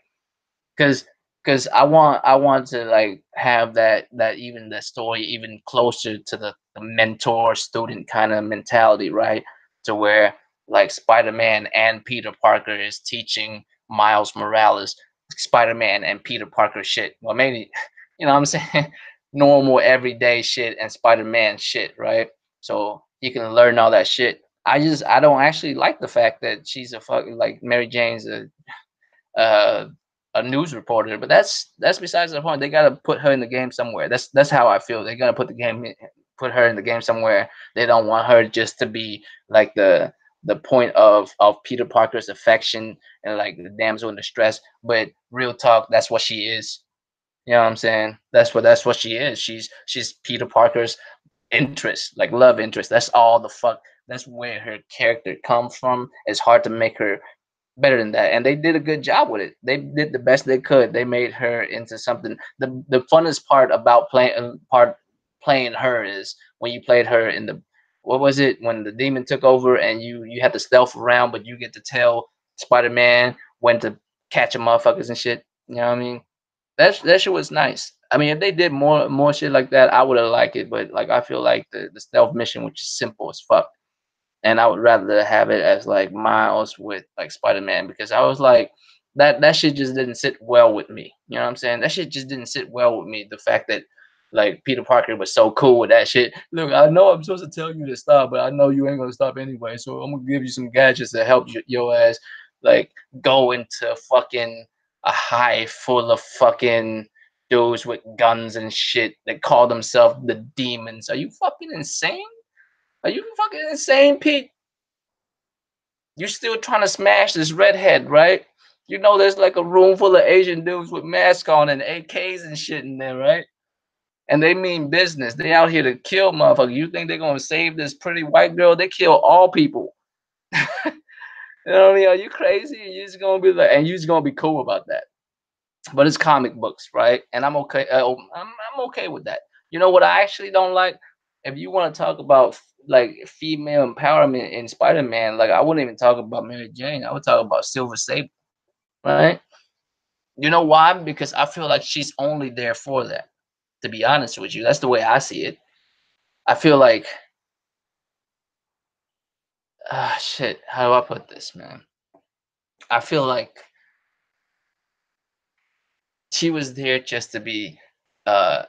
because because I want to like have that even the story even closer to the mentor student kind of mentality, right? To where like Spider-Man and Peter Parker is teaching Miles Morales Spider-Man and Peter Parker shit. Well, maybe what I'm saying, normal everyday shit and Spider-Man shit, right? So you can learn all that shit. I don't actually like the fact that she's a fucking like Mary Jane's uh, a news reporter, but that's besides the point. They gotta put her in the game somewhere. That's how I feel. They gotta put her in the game somewhere. They don't want her just to be like the point of Peter Parker's affection and like the damsel in distress. But real talk, that's what she is. You know what I'm saying? That's what she is. She's Peter Parker's interest, like love interest. That's all the fuck. That's where her character comes from. It's hard to make her better than that, and they did a good job with it. They did the best they could. They made her into something. The funnest part about playing part. playing her is when you played her in the what was it when the demon took over and you had to stealth around, but you get to tell Spider-Man when to catch a motherfuckers and shit. You know what I mean? That shit was nice. I mean, if they did more shit like that, I would have liked it. But like, I feel like the stealth mission, which is simple as fuck, and I would rather have it as like Miles with like Spider-Man because I was like that shit just didn't sit well with me. You know what I'm saying? That shit just didn't sit well with me. The fact that like Peter Parker was so cool with that shit. Look, I know I'm supposed to tell you to stop, but I know you ain't gonna stop anyway. So I'm gonna give you some gadgets to help your ass like go into fucking a hive full of fucking dudes with guns and shit that call themselves the demons. Are you fucking insane? Are you fucking insane, Pete? You still trying to smash this redhead, right? You know there's like a room full of Asian dudes with masks on and AKs and shit in there, right? And they mean business. They out here to kill motherfuckers. You think they're gonna save this pretty white girl? They kill all people. You know what I mean? Are you crazy? And you're just gonna be like, and you're just gonna be cool about that. But it's comic books, right? And I'm okay. I'm okay with that. You know what I actually don't like? If you want to talk about like female empowerment in Spider-Man, like I wouldn't even talk about Mary Jane. I would talk about Silver Sable, right? You know why? Because I feel like she's only there for that. To be honest with you, that's the way I see it. I feel like, shit. How do I put this, man? I feel like she was there just to be uh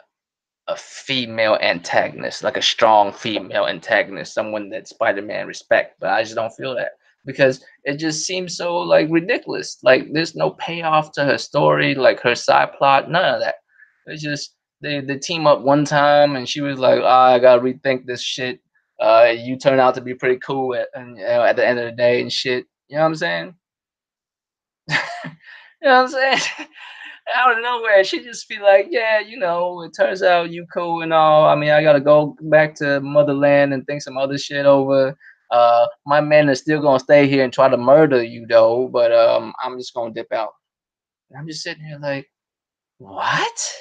a female antagonist, like a strong female antagonist, someone that Spider-Man respect. But I just don't feel that because it just seems so like ridiculous. Like there's no payoff to her story, like her side plot, none of that. It's just they team up one time, and she was like, I gotta rethink this shit. You turn out to be pretty cool at the end of the day and shit. You know what I'm saying? You know what I'm saying? Out of nowhere, she just be like, "Yeah, it turns out you cool and all. I mean, I gotta go back to motherland and think some other shit over. My men are still gonna stay here and try to murder you though, but I'm just gonna dip out." And I'm just sitting here like, "What?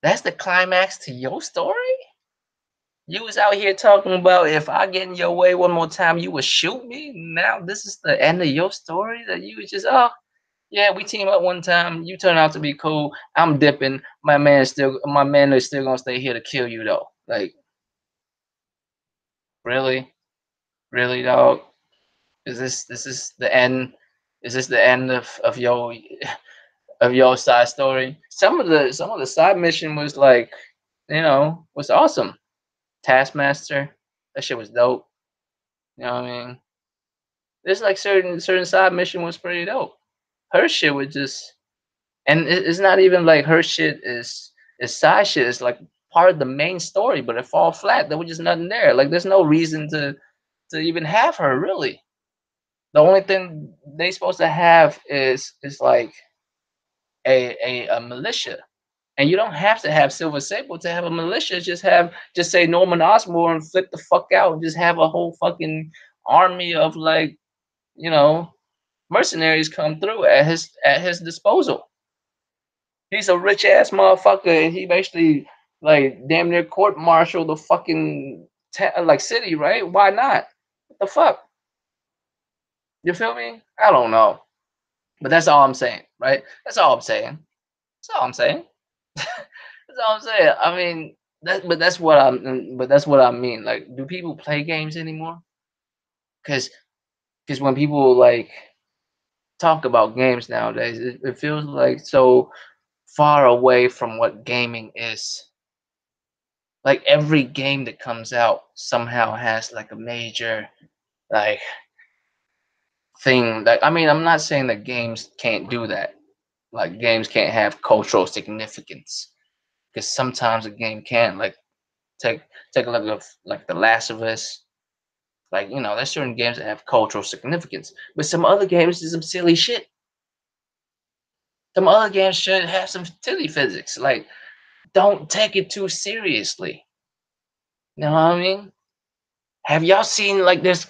That's the climax to your story? You was out here talking about if I get in your way one more time, you would shoot me. Now this is the end of your story that you was just yeah, we team up one time. You turn out to be cool. I'm dipping. My man is still gonna stay here to kill you though. Like, really, really, dog. Is this is the end? Is this the end of your of your side story? Some of the side mission was like, was awesome. Taskmaster, that shit was dope. You know what I mean? There's like certain side mission was pretty dope. Her shit was just and it's not even like her shit is side shit. It's like part of the main story, but it fall flat. There was just nothing there. Like there's no reason to even have her really. The only thing they supposed to have is like a militia. And you don't have to have Silver Sable to have a militia. Just say Norman Osborn, flip the fuck out, and just have a whole fucking army of like, you know, mercenaries come through at his disposal. He's a rich ass motherfucker, and he basically like damn near court martial the fucking like city, right? Why not? What the fuck? You feel me? I don't know, but that's all I'm saying, right? That's all I'm saying. That's all I'm saying. That's all I'm saying. I mean, that's what I mean. Like, do people play games anymore? Because when people like talk about games nowadays, it feels like so far away from what gaming is. Like every game that comes out somehow has like a major like thing that I mean I'm not saying that games can't do that. Like games can't have cultural significance because sometimes a game can like take take a look of like The Last of Us. Like there's certain games that have cultural significance, but some other games is some silly shit. Some other games should have some silly physics. Like don't take it too seriously. You know what I mean? Have y'all seen like this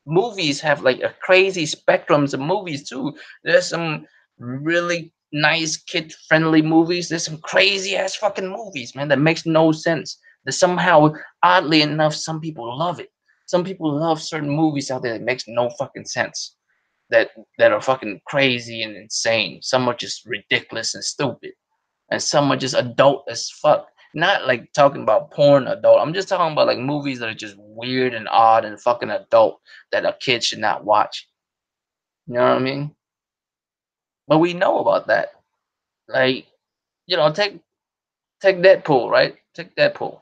movies have like a crazy spectrums of movies too. There's some really nice kid-friendly movies. There's some crazy ass fucking movies, man, that makes no sense. That somehow, oddly enough, some people love it. Some people love certain movies out there that makes no fucking sense. That are fucking crazy and insane. Some are just ridiculous and stupid, and some are just adult as fuck. Not like talking about porn adult. I'm just talking about like movies that are just weird and odd and fucking adult that a kid should not watch. You know what I mean? But we know about that. Like, take Deadpool, right? Take Deadpool.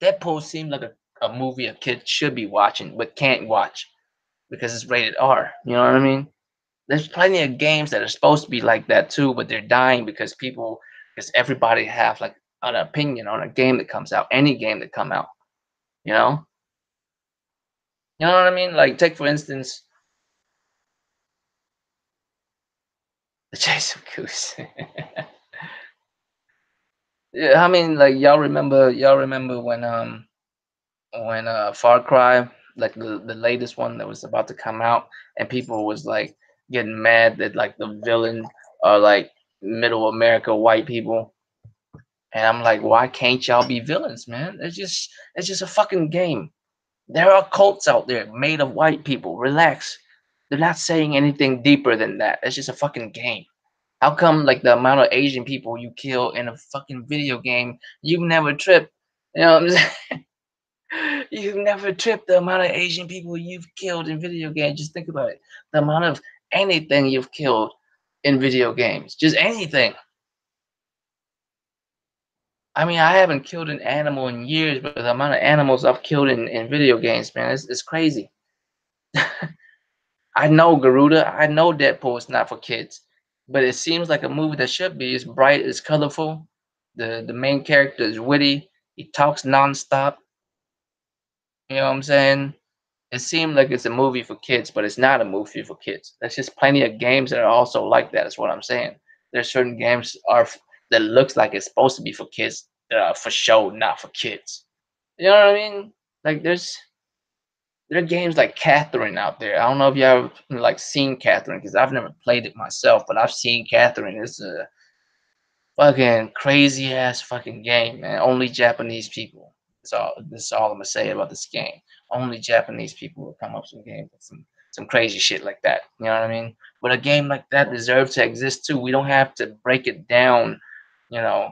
Deadpool seemed like a movie a kid should be watching but can't watch because it's rated R. You know what I mean? There's plenty of games that are supposed to be like that too, but they're dying because everybody have like an opinion on a game that comes out, any game that come out. You know, you know what I mean? Like take for instance, the Jason Goose. Yeah, I mean, like y'all remember when Far Cry, like the latest one that was about to come out, and people was like getting mad that like the villain are like middle America white people. And I'm like, why can't y'all be villains, man? It's just a fucking game. There are cults out there made of white people. Relax. They're not saying anything deeper than that. It's just a fucking game. How come like the amount of Asian people you kill in a fucking video game, you've never tripped? You know what I'm saying? You've never tripped the amount of Asian people you've killed in video games. Just think about it. The amount of anything you've killed in video games. Just anything. I mean, I haven't killed an animal in years, but the amount of animals I've killed in video games, man, it's crazy. I know Garuda, I know Deadpool is not for kids, but it seems like a movie that should be. It's bright, it's colorful. The main character is witty. He talks nonstop. You know what I'm saying? It seemed like it's a movie for kids, but it's not a movie for kids. There's just plenty of games that are also like that. Is what I'm saying. There's certain games that looks like it's supposed to be for kids that are for show, not for kids. You know what I mean? Like there are games like Catherine out there. I don't know if you ever like seen Catherine because I've never played it myself, but I've seen Catherine. It's a fucking crazy ass fucking game, man. Only Japanese people. That's all I'm gonna say about this game. Only Japanese people will come up with some games with some crazy shit like that. You know what I mean? But a game like that deserves to exist too. We don't have to break it down, you know,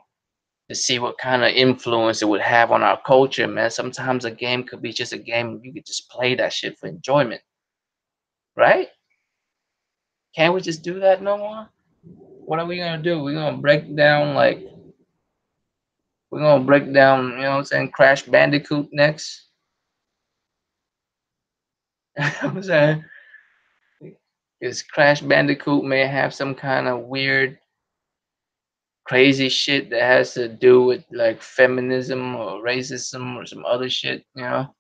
to see what kind of influence it would have on our culture, man. Sometimes a game could be just a game. You could just play that shit for enjoyment, right? Can't we just do that no more? What are we gonna do? We're gonna break down, you know what I'm saying, Crash Bandicoot next. You know what I'm saying? Because Crash Bandicoot may have some kind of weird, crazy shit that has to do with like feminism or racism or some other shit, you know?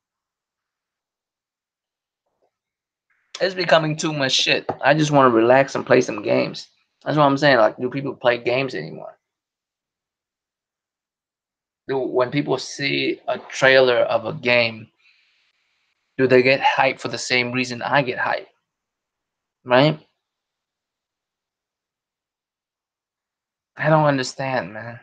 It's becoming too much shit. I just want to relax and play some games. That's what I'm saying. Like, do people play games anymore? When people see a trailer of a game, do they get hyped for the same reason I get hyped? Right? I don't understand, man.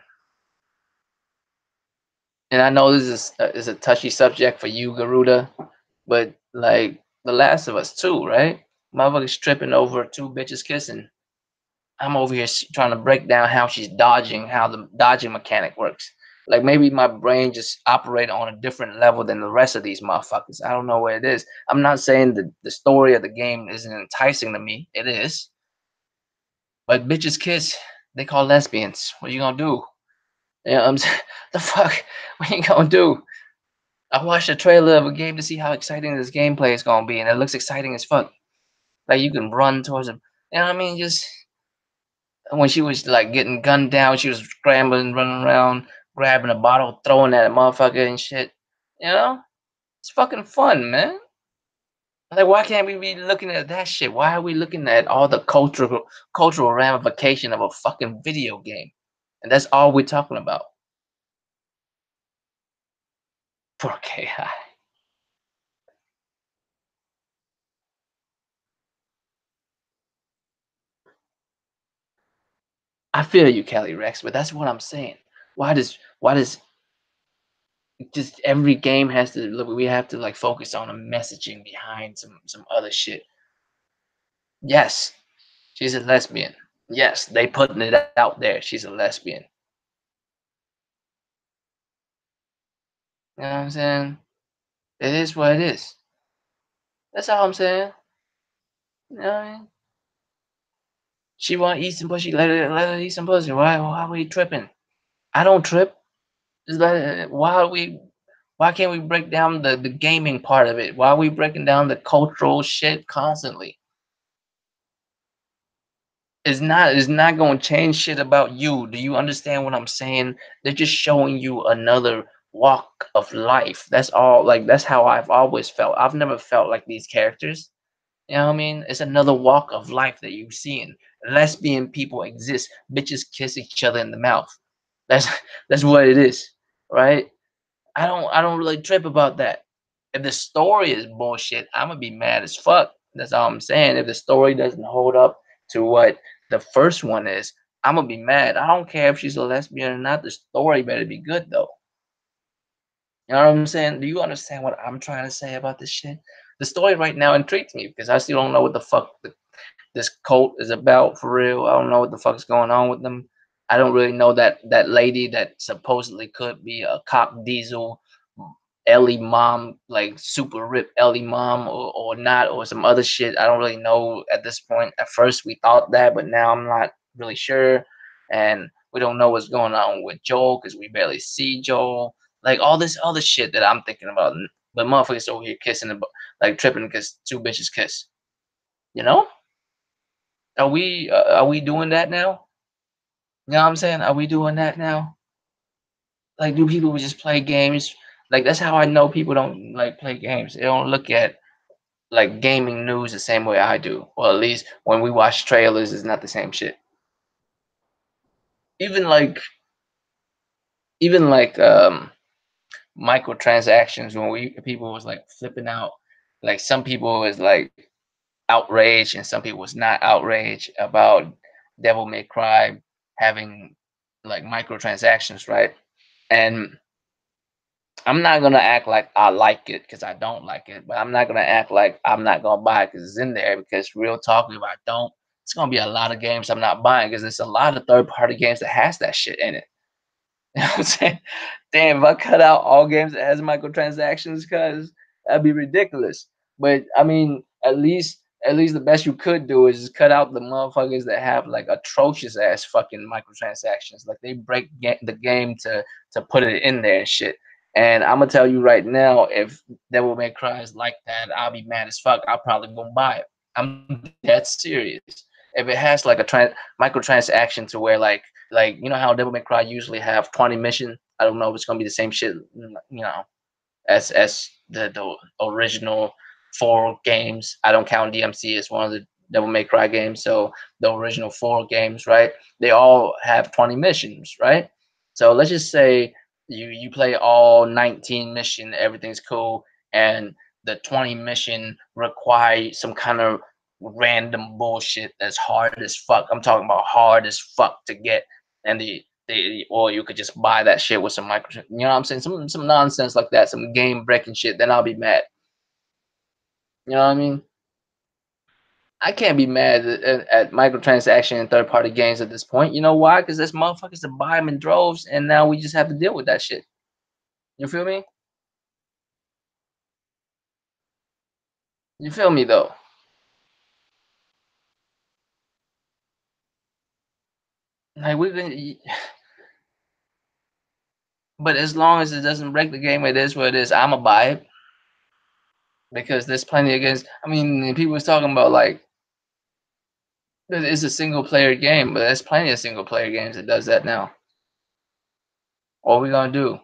And I know this is a touchy subject for you, Garuda, but like The Last of Us 2, right? Motherfuckers tripping over two bitches kissing. I'm over here trying to break down how she's dodging, how the dodging mechanic works. Like maybe my brain just operate on a different level than the rest of these motherfuckers. I don't know what it is. I'm not saying that the story of the game isn't enticing to me. It is. But bitches kiss, they call lesbians. What you gonna do? You know what I'm saying? The fuck? What you gonna do? I watched a trailer of a game to see how exciting this gameplay is gonna be, and it looks exciting as fuck. Like you can run towards them. You know what I mean? Just when she was like getting gunned down, she was scrambling, running around, grabbing a bottle, throwing at a motherfucker and shit. You know, it's fucking fun, man. Like, why can't we be looking at that shit? Why are we looking at all the cultural ramification of a fucking video game? And that's all we're talking about. 4K. I feel you, Kelly Rex, but that's what I'm saying. Why does just every game has to we have to like focus on a messaging behind some other shit? Yes, she's a lesbian. Yes, they putting it out there. She's a lesbian. You know what I'm saying? It is what it is. That's all I'm saying. You know what I mean? She want to eat some pussy. Let her eat some pussy. Why are we tripping? I don't trip. Just let it, why can't we break down the gaming part of it? Why are we breaking down the cultural shit constantly? It's not gonna change shit about you. Do you understand what I'm saying? They're just showing you another walk of life. That's all. Like that's how I've always felt. I've never felt like these characters. You know what I mean? It's another walk of life that you've seen. Lesbian people exist. Bitches kiss each other in the mouth. That's that's what it is, right? I don't really trip about that. If the story is bullshit, I'm gonna be mad as fuck. That's all I'm saying. If the story doesn't hold up to what the first one is, I'm gonna be mad. I don't care if she's a lesbian or not. The story better be good though. You know what I'm saying? Do you understand what I'm trying to say about this shit? The story right now intrigues me because I still don't know what the fuck this cult is about for real. I don't know what the fuck's going on with them. I don't really know that lady that supposedly could be a cop diesel Ellie mom, like super rip Ellie mom or not, or some other shit. I don't really know at this point. At first we thought that, but now I'm not really sure. And we don't know what's going on with Joel because we barely see Joel. Like all this other shit that I'm thinking about. But motherfuckers over here kissing, like tripping because two bitches kiss. You know? Are we doing that now? You know what I'm saying? Are we doing that now? Like, do people just play games? Like, that's how I know people don't like play games. They don't look at like gaming news the same way I do. Or at least when we watch trailers, it's not the same shit. Even like, even like microtransactions when we people was like flipping out. Like some people was like outraged and some people was not outraged about Devil May Cry having like microtransactions, right? And I'm not gonna act like I like it because I don't like it, but I'm not gonna act like I'm not gonna buy it because it's in there. Because real talk, if I don't, it's gonna be a lot of games I'm not buying because there's a lot of third party games that has that shit in it. You know what I'm saying? Damn, if I cut out all games that has microtransactions, cause that'd be ridiculous. But I mean, at least the best you could do is just cut out the motherfuckers that have like atrocious ass fucking microtransactions. Like they break the game to put it in there and shit. And I'm gonna tell you right now, if Devil May Cry is like that, I'll be mad as fuck. I probably won't buy it. I'm dead serious. If it has like a microtransaction to where like you know how Devil May Cry usually have 20 missions. I don't know if it's gonna be the same shit, you know, as the original four games. I don't count DMC as one of the Devil May Cry games. So the original four games, right? They all have 20 missions, right? So let's just say you play all 19 mission, everything's cool, and the 20 mission require some kind of random bullshit that's hard as fuck. I'm talking about hard as fuck to get, and or you could just buy that shit with some micro. You know what I'm saying? Some nonsense like that, some game breaking shit. Then I'll be mad. You know what I mean? I can't be mad at microtransaction and third party games at this point. You know why? Because there's motherfuckers that buy them in droves, and now we just have to deal with that shit. You feel me? You feel me though? Like we can, but as long as it doesn't break the game, it is what it is. I'ma buy it because there's plenty of games. I mean, people was talking about like it's a single player game, but there's plenty of single player games that does that now. What are we gonna do?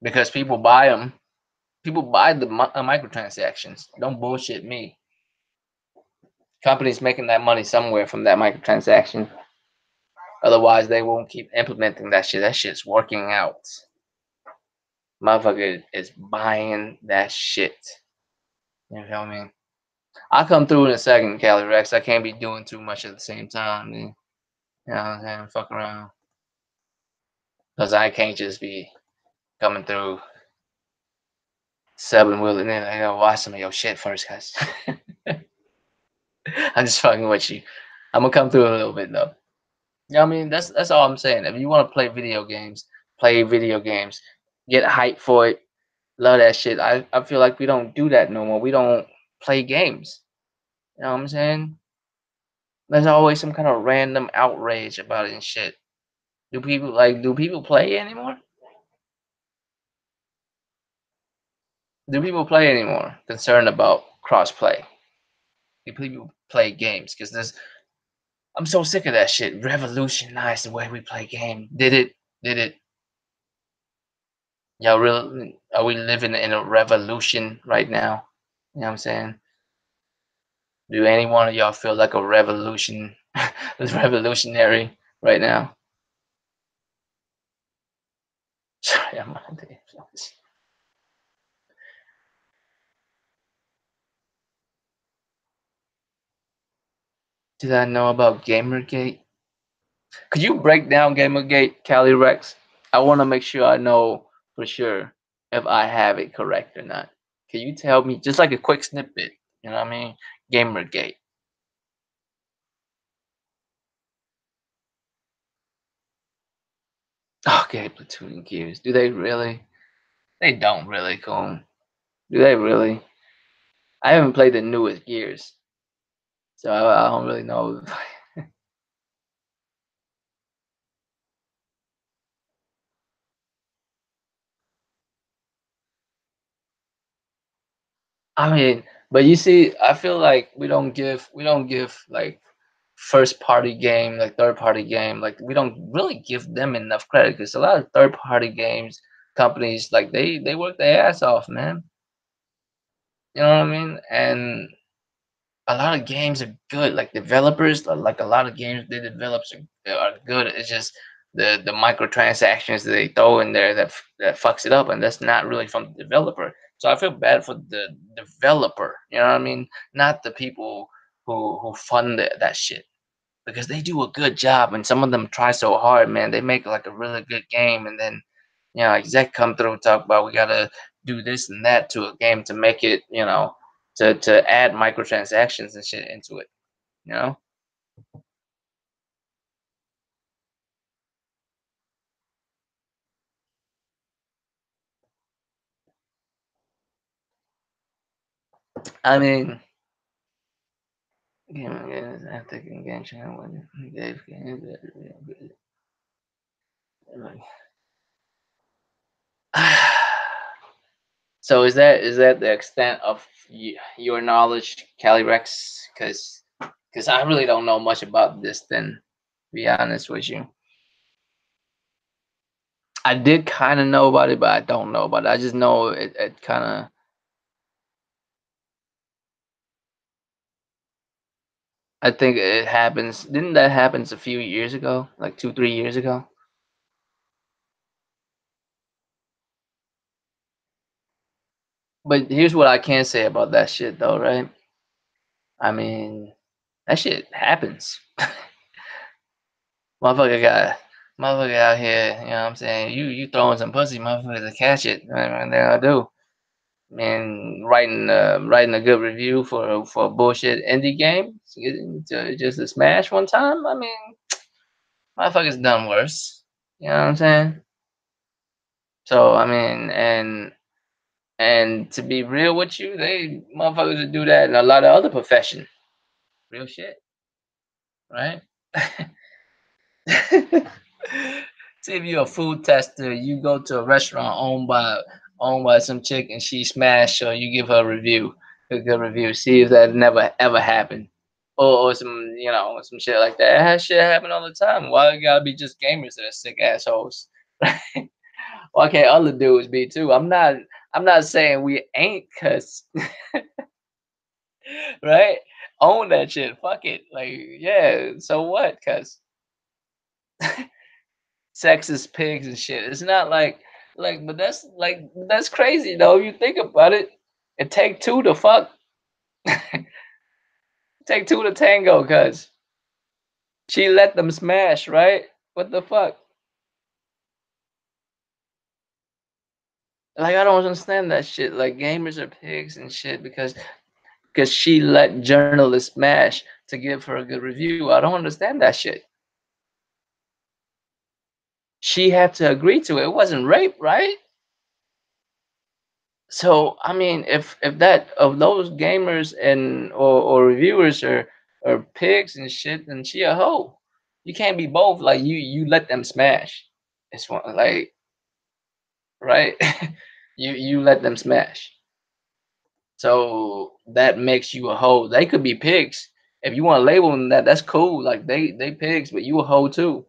Because people buy them. People buy the microtransactions. Don't bullshit me. Companies making that money somewhere from that microtransaction. Otherwise, they won't keep implementing that shit. That shit's working out. Motherfucker is buying that shit. You know what I mean? I'll come through in a second, Cali Rex. I can't be doing too much at the same time, man. You know what I'm saying? Fuck around. Because I can't just be coming through subbing Will and then I gotta watch some of your shit first, guys. I'm just fucking with you. I'm gonna come through a little bit though. Yeah, I mean that's all I'm saying. If you want to play video games, play video games. Get hyped for it. Love that shit. I feel like we don't do that no more. We don't play games. You know what I'm saying? There's always some kind of random outrage about it and shit. Do people play anymore? Do people play anymore? Concerned about crossplay. Do people play games? Because there's I'm so sick of that shit. Revolutionized the way we play game. Did it? Did it? Y'all really are we living in a revolution right now? You know what I'm saying? Do any one of y'all feel like a revolution is revolutionary right now? Sorry, I'm on the influence. Did I know about Gamergate? Could you break down Gamergate, Cali Rex? I want to make sure I know for sure if I have it correct or not. Can you tell me just like a quick snippet? You know what I mean? Gamergate. Okay, Platoon Gears. Do they really? They don't really, Coon. Do they really? I haven't played the newest Gears, so I don't really know. I mean, but you see, I feel like we don't give like first party game, like third party game, like we don't really give them enough credit because a lot of third party games companies like they work their ass off, man. You know what I mean? And a lot of games are good. Like developers, like a lot of games they develop are good. It's just the microtransactions that they throw in there that fucks it up, and that's not really from the developer. So I feel bad for the developer. You know what I mean? Not the people who fund that shit because they do a good job, and some of them try so hard, man. They make like a really good game, and then exec come through and talk about we gotta do this and that to a game to make it, to add microtransactions and shit into it. You know, I mean, I think in game channel when Dave So is that the extent of your knowledge, Calyrex? Because I really don't know much about this. Then, to be honest with you, I did kind of know about it, but I don't know about it. I just know it kind of. I think it happens. Didn't that happens a few years ago, like 2, 3 years ago? But here's what I can say about that shit, though, right? I mean, that shit happens. Motherfucker got motherfucker out here. You know what I'm saying? You throwing some pussy, motherfucker, to catch it. And then I do. Man, writing a good review for a bullshit indie game just to smash one time. I mean, motherfuckers done worse. You know what I'm saying? So I mean, and to be real with you, they motherfuckers would do that in a lot of other professions. Real shit, right? See if you're a food tester, you go to a restaurant owned by some chick and she smashed, so you give her a good review. See if that never ever happened. Or some some shit like that. That shit happen all the time. Why it gotta be just gamers that are sick assholes? Why can't other dudes be too? I'm not saying we ain't cause right? Own that shit. Fuck it. Like, yeah, so what? Cause sexist pigs and shit. It's not but that's crazy though. If you think about it, it take two to fuck, take two to tango, cuz. She let them smash, right? What the fuck? Like I don't understand that shit. Like gamers are pigs and shit because she let journalists smash to give her a good review. I don't understand that shit. She had to agree to it. It wasn't rape, right? So I mean, if that of those gamers and or reviewers are pigs and shit, then she a hoe. You can't be both. Like you let them smash. It's one like right. You let them smash. So that makes you a hoe. They could be pigs. If you want to label them that, that's cool. Like they pigs, but you a hoe too.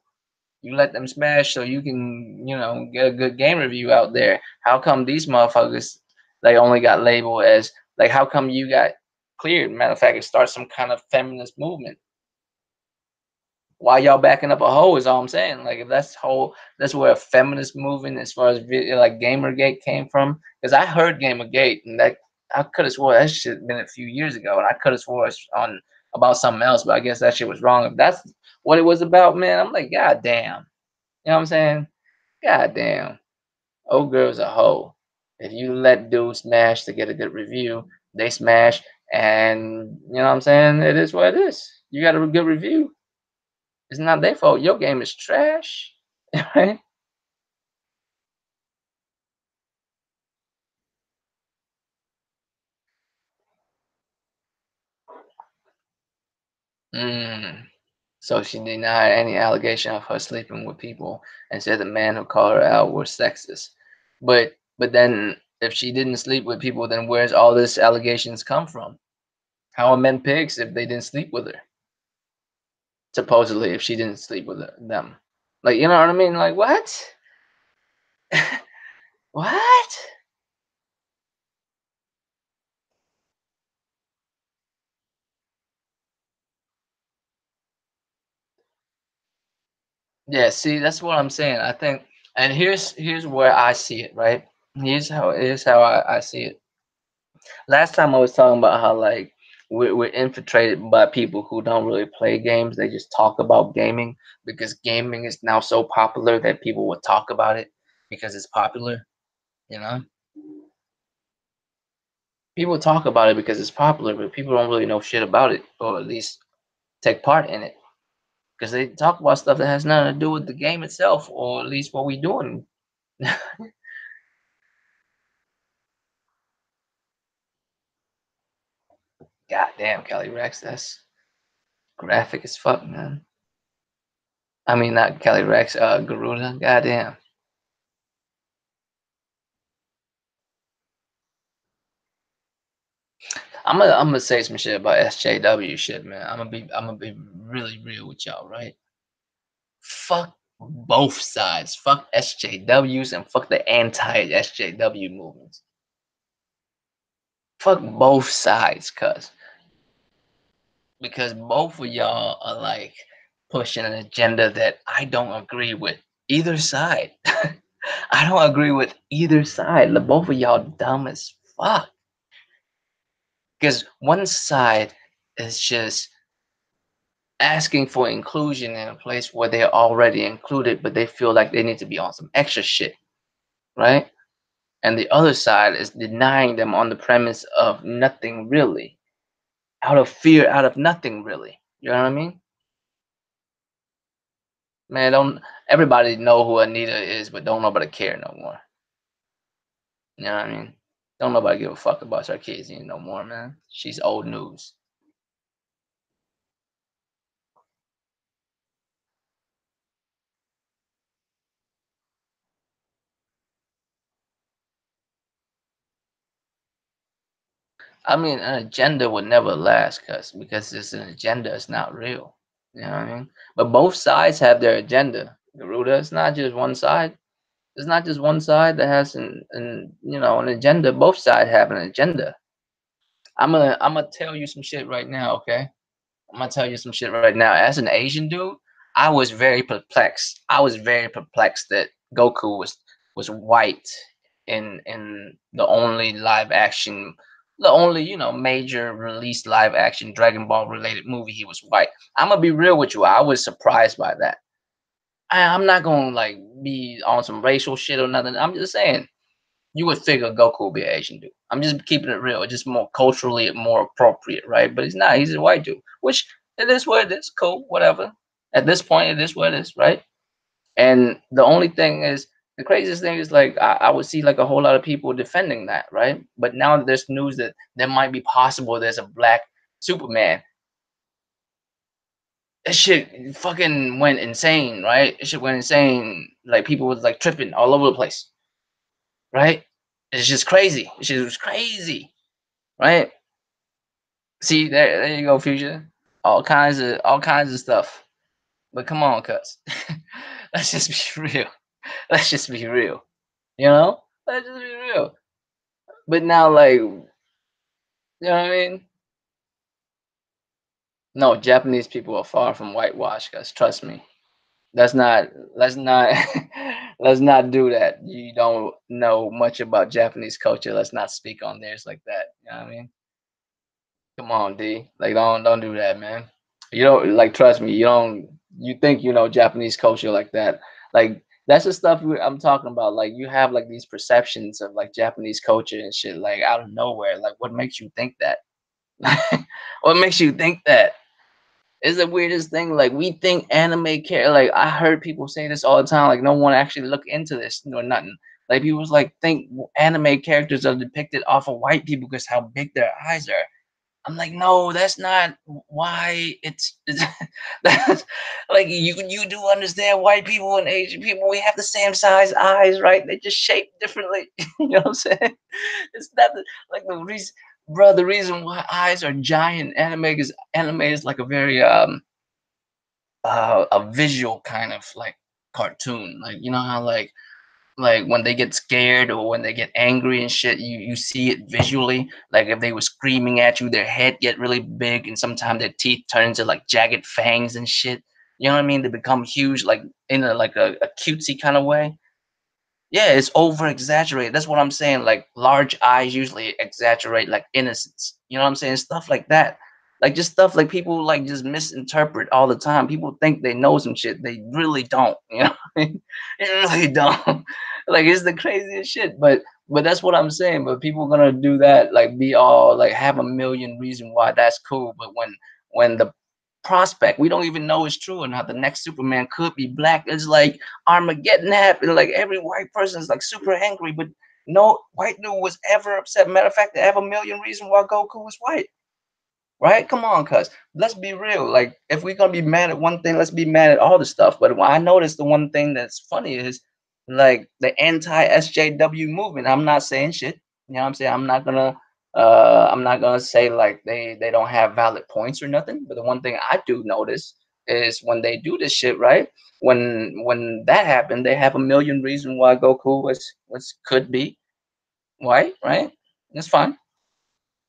You let them smash so you can, get a good game review out there. How come these motherfuckers they only got labeled as like how come you got cleared? Matter of fact, it starts some kind of feminist movement. Why y'all backing up a hoe is all I'm saying. Like if that's where a feminist movement as far as like Gamergate came from. Because I heard Gamergate and that I could have swore that shit been a few years ago, and I could have swore it's on about something else, but I guess that shit was wrong. If that's what it was about, man, I'm like, God damn. You know what I'm saying? God damn. Old girl's a hoe. If you let dudes smash to get a good review, they smash, and you know what I'm saying? It is what it is. You got a good review. It's not their fault. Your game is trash. Right? Mm. So she denied any allegation of her sleeping with people and said the man who called her out was sexist. But then if she didn't sleep with people, then where's all this allegations come from? How are men pigs if they didn't sleep with her? Supposedly, if she didn't sleep with them, like you know what I mean? Like what? What? Yeah. See, that's what I'm saying. I think, and here's where I see it. Right. Here's how I see it. Last time I was talking about how like we're infiltrated by people who don't really play games. They just talk about gaming because gaming is now so popular that people will talk about it because it's popular. You know, people talk about it because it's popular, but people don't really know shit about it, or at least take part in it because they talk about stuff that has nothing to do with the game itself, or at least what we doing. God damn, Kelly Rex, that's graphic as fuck, man. I mean, not Kelly Rex, Garuda. Goddamn. I'm gonna say some shit about SJW shit, man. I'm gonna be really real with y'all, right? Fuck both sides. Fuck SJWs and fuck the anti SJW movements. Fuck both sides, because both of y'all are like pushing an agenda that I don't agree with either side. I don't agree with either side. Like, both of y'all dumb as fuck. Because one side is just asking for inclusion in a place where they're already included, but they feel like they need to be on some extra shit, right? And the other side is denying them on the premise of nothing really, out of fear, out of nothing really. You know what I mean? Man, don't everybody know who Anita is, but don't nobody care no more. You know what I mean? Don't nobody give a fuck about Sarkeesian no more, man. She's old news. I mean, an agenda would never last, because it's an agenda. It's not real. You know what I mean? But both sides have their agenda. Garuda, it's not just one side. It's not just one side that has an agenda. Both sides have an agenda. I'm gonna tell you some shit right now, okay? I'm gonna tell you some shit right now. As an Asian dude, I was very perplexed. I was very perplexed that Goku was white in the only live action the only, major released live action Dragon Ball related movie, he was white. I'm gonna be real with you. I was surprised by that. I'm not gonna like be on some racial shit or nothing. I'm just saying you would figure Goku would be an Asian dude. I'm just keeping it real. It's just more culturally more appropriate, right? But he's not. He's a white dude, which it is what it is. Cool, whatever. At this point, it is what it is, right? And the only thing is, the craziest thing is like I would see like a whole lot of people defending that, right? But now that there's news that there might be possible there's a black Superman. That shit fucking went insane, right? It shit went insane. Like people was like tripping all over the place, right? It's just crazy. It shit was crazy, right? See, there you go, future. All kinds of stuff. But come on, cuz. Let's just be real. Let's just be real. You know? Let's just be real. But now, like, you know what I mean? No, Japanese people are far from whitewashed, guys. Trust me. Let's not let's not do that. You don't know much about Japanese culture. Let's not speak on theirs like that. You know what I mean? Come on, D. Like don't do that, man. You don't like trust me, you think you know Japanese culture like that. Like that's the stuff I'm talking about. Like you have like these perceptions of like Japanese culture and shit like out of nowhere. Like what makes you think that? What makes you think that? It's the weirdest thing. Like we think anime care. Like I heard people say this all the time. Like no one actually look into this or nothing. Like people was like think anime characters are depicted off of white people because how big their eyes are. I'm like, no, that's not why it's that's like you do understand white people and Asian people. We have the same size eyes, right? They just shaped differently. You know what I'm saying? It's not like the reason, bro. The reason why eyes are giant anime is like a very a visual kind of like cartoon. Like you know how like when they get scared or when they get angry and shit, you see it visually. Like if they were screaming at you, their head get really big, and sometimes their teeth turn into like jagged fangs and shit. You know what I mean? They become huge, like in a cutesy kind of way. Yeah, it's over exaggerated. That's what I'm saying. Like large eyes usually exaggerate like innocence. You know what I'm saying? Stuff like that. Like just stuff like people like just misinterpret all the time. People think they know some shit. They really don't. You know what I mean? They really don't. Like it's the craziest shit. But that's what I'm saying. But people gonna do that, like be all like have a million reason why that's cool. But when the prospect we don't even know is true or not, the next Superman could be black. It's like Armageddon happened. Like every white person is like super angry, but no white dude was ever upset. Matter of fact, they have a million reasons why Goku was white. Right? Come on, cuz. Let's be real. Like, if we're gonna be mad at one thing, let's be mad at all the stuff. But I noticed the one thing that's funny is like the anti-SJW movement. I'm not saying shit. You know what I'm saying? I'm not gonna say like they don't have valid points or nothing. But the one thing I do notice is when they do this shit, right? When that happened, they have a million reasons why Goku was could be white, right? That's fine.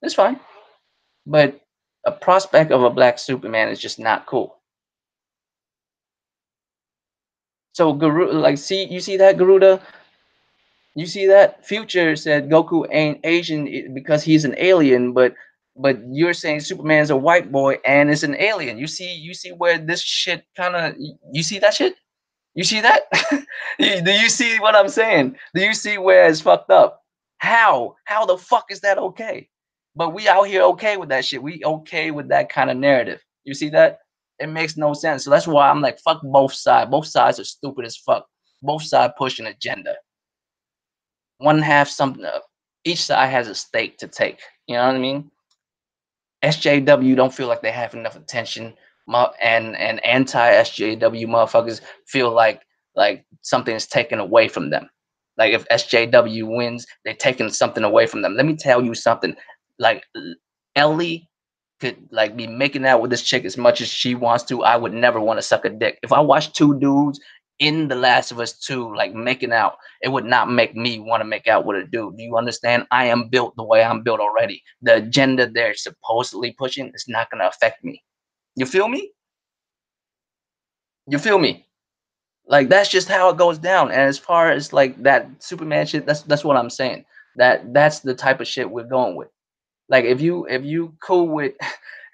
That's fine. But a prospect of a black Superman is just not cool. So Garuda, like, you see that Garuda, you see that Future said Goku ain't Asian because he's an alien, but you're saying Superman's a white boy and is an alien. You see where this shit kind of you see that shit? You see that? Do you see what I'm saying? Do you see where it's fucked up? How? How the fuck is that okay? But we out here okay with that shit. We okay with that kind of narrative. You see that? It makes no sense. So that's why I'm like, fuck both sides. Both sides are stupid as fuck. Both sides push an agenda. One half something. Each side has a stake to take. You know what I mean? SJW don't feel like they have enough attention, and anti SJW motherfuckers feel like something is taken away from them. Like if SJW wins, they're taking something away from them. Let me tell you something. Like Ellie could like be making out with this chick as much as she wants to. I would never want to suck a dick. If I watch two dudes in The Last of Us 2 like making out, it would not make me want to make out with a dude. Do you understand? I am built the way I'm built already. The agenda they're supposedly pushing is not going to affect me. You feel me? You feel me? Like that's just how it goes down. And as far as like that Superman shit, that's what I'm saying. That's the type of shit we're going with. Like if you cool with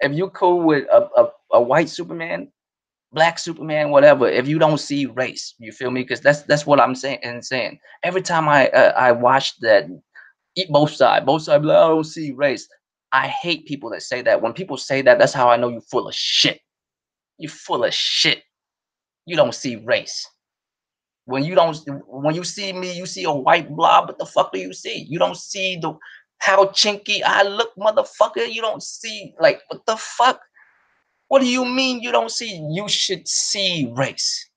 if you cool with a white Superman, black Superman, whatever, if you don't see race, you feel me? Because that's what I'm saying and saying. Every time I watch that, eat both sides, like, I don't see race. I hate people that say that. When people say that, that's how I know you full of shit. You full of shit. You don't see race. When you don't, when you see me, you see a white blob. What the fuck do you see? You don't see the how chinky I look, motherfucker. You don't see like what the fuck? What do you mean you don't see? You should see race.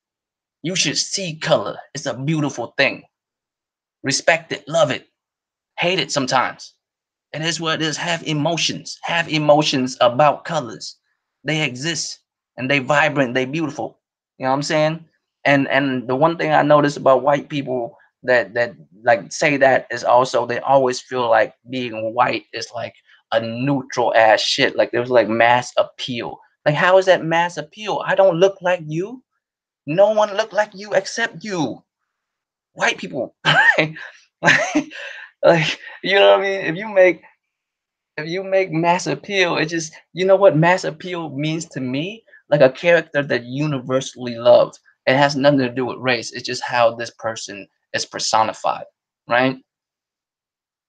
You should see color. It's a beautiful thing. Respect it, love it, hate it sometimes. It is what it is. Have emotions. Have emotions about colors. They exist and they vibrant. They beautiful. You know what I'm saying? And the one thing I notice about white people that like say that is also they always feel like being white is like a neutral ass shit. Like there's like mass appeal. Like how is that mass appeal? I don't look like you. No one look like you except you. White people. like, like you know what I mean? If you make mass appeal, it just you know what mass appeal means to me? Like a character that universally loved. It has nothing to do with race. It's just how this person is personified, right?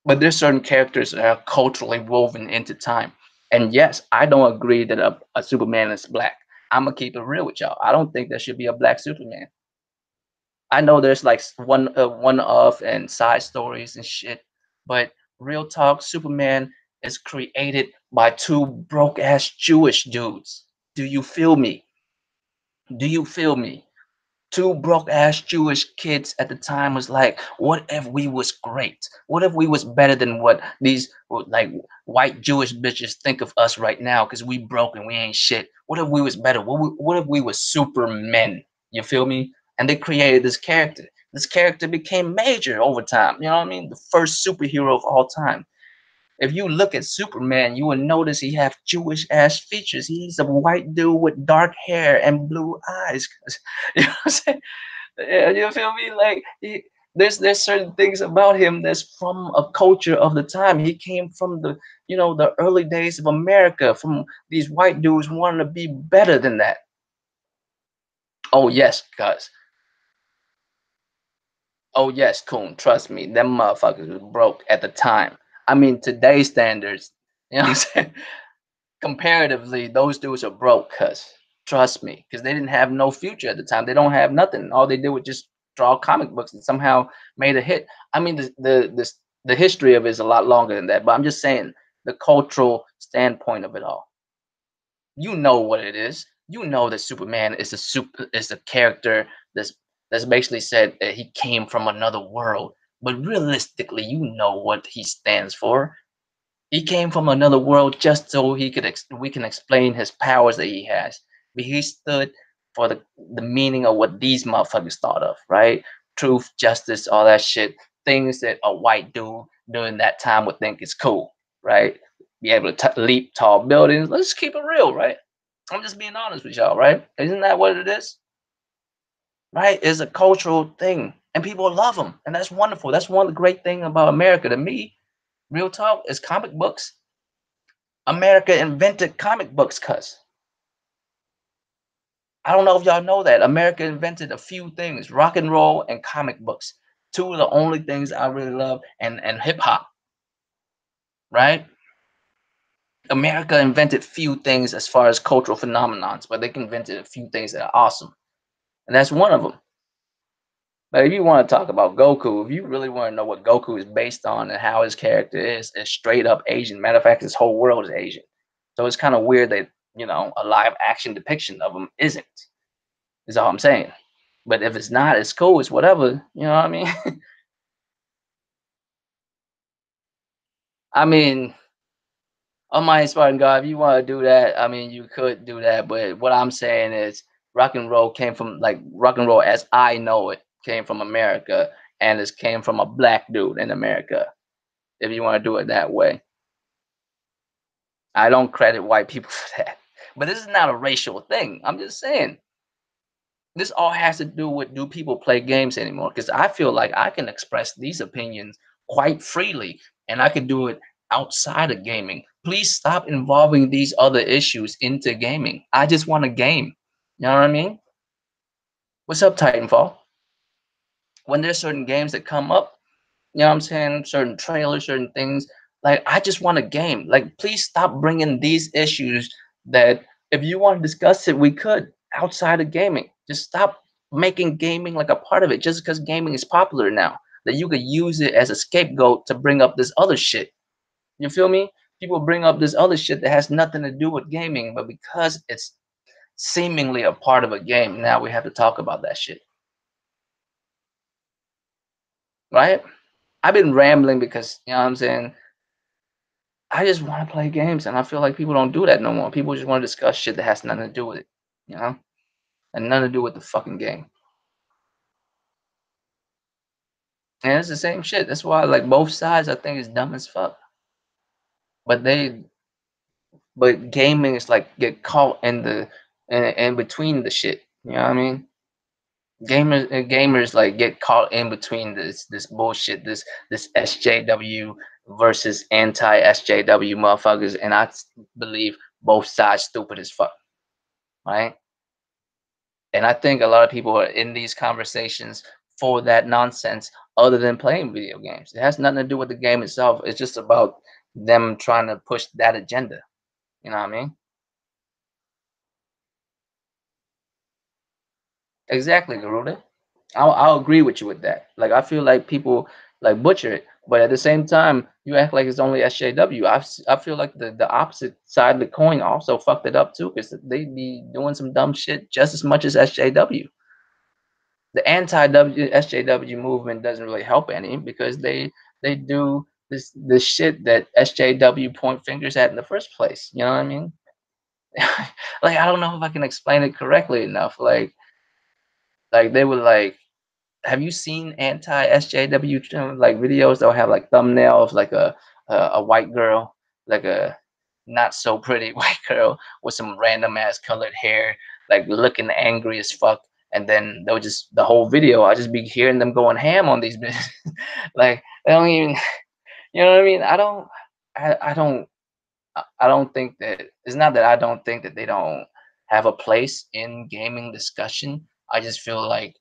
But there's certain characters that are culturally woven into time. And yes, I don't agree that a Superman is black. I'm gonna keep it real with y'all. I don't think there should be a black Superman. I know there's like one off and side stories and shit, but real talk, Superman is created by two broke ass Jewish dudes. Do you feel me? Do you feel me? Two broke ass Jewish kids at the time was like, what if we was great? What if we was better than what these like white Jewish bitches think of us right now? Cause we broke and we ain't shit. What if we was better? What if we was supermen? You feel me? And they created this character. This character became major over time. You know what I mean? The first superhero of all time. If you look at Superman, you will notice he have Jewish ass features. He's a white dude with dark hair and blue eyes. You know what I'm saying? Yeah, you feel me? Like there's certain things about him that's from a culture of the time. He came from the the early days of America, from these white dudes wanting to be better than that. Oh yes, cuz. Oh yes, Coon. Trust me, them motherfuckers was broke at the time. I mean, today's standards, you know what I'm saying? Comparatively, those dudes are broke, cuz. Trust me, because they didn't have no future at the time. They don't have nothing. All they did was just draw comic books and somehow made a hit. I mean, the history of it is a lot longer than that, but I'm just saying the cultural standpoint of it all. You know what it is. You know that Superman is a character that's basically said that he came from another world. But realistically, you know what he stands for. He came from another world just so we can explain his powers that he has. But he stood for the meaning of what these motherfuckers thought of, right? Truth, justice, all that shit. Things that a white dude during that time would think is cool, right? Be able to leap tall buildings. Let's keep it real, right? I'm just being honest with y'all, right? Isn't that what it is? Right? It's a cultural thing, and people love them, and that's wonderful. That's one of the great thing about America to me. Real talk is comic books. America invented comic books, cuz. I don't know if y'all know that. America invented a few things, rock and roll and comic books. Two of the only things I really love, and hip hop, right? America invented few things as far as cultural phenomenons, but they invented a few things that are awesome. And that's one of them. But if you want to talk about Goku, if you really want to know what Goku is based on and how his character is straight up Asian. Matter of fact, his whole world is Asian. So it's kind of weird that, a live action depiction of him isn't. Is all I'm saying. But if it's not, it's cool. It's whatever. You know what I mean? I mean, on my Spartan God, if you want to do that, I mean, you could do that. But what I'm saying is, rock and roll came from like rock and roll as I know it came from America, and it came from a black dude in America. If you want to do it that way, I don't credit white people for that. But this is not a racial thing. I'm just saying this all has to do with, do people play games anymore? Because I feel like I can express these opinions quite freely, and I can do it outside of gaming. Please stop involving these other issues into gaming. I just want a game. You know what I mean? What's up, Titanfall? When there's certain games that come up, you know what I'm saying? Certain trailers, certain things. Like, I just want a game. Like, please stop bringing these issues that if you want to discuss it, we could outside of gaming. Just stop making gaming like a part of it just because gaming is popular now. That you could use it as a scapegoat to bring up this other shit. You feel me? People bring up this other shit that has nothing to do with gaming, but because it's seemingly a part of a game, now we have to talk about that shit. Right? I've been rambling because, you know what I'm saying? I just want to play games, and I feel like people don't do that no more. People just want to discuss shit that has nothing to do with it, you know, and nothing to do with the fucking game. And it's the same shit. That's why, like, both sides, I think is dumb as fuck. But but gaming is like get caught in in between the shit. You know what I mean? Gamers like get caught in between this bullshit, this SJW versus anti SJW motherfuckers, and believe both sides stupid as fuck, right? And I think a lot of people are in these conversations for that nonsense other than playing video games. It has nothing to do with the game itself. It's just about them trying to push that agenda. You know what I mean? Exactly, Garuda. I'll agree with you with that. Like, I feel like people like butcher it, but at the same time, you act like it's only SJW. I feel like the opposite side of the coin also fucked it up too, because they be doing some dumb shit just as much as SJW. The anti-W SJW movement doesn't really help any because they do this shit that SJW point fingers at in the first place. You know what I mean? Like, I don't know if I can explain it correctly enough. Like they would like, have you seen anti SJW like videos that'll have like thumbnail of like a white girl, like a not so pretty white girl with some random ass colored hair, like looking angry as fuck. And then they'll just the whole video, I just be hearing them going ham on these bitches. Like they don't even, you know what I mean? I don't think that it's not that I don't think that they don't have a place in gaming discussion. I just feel like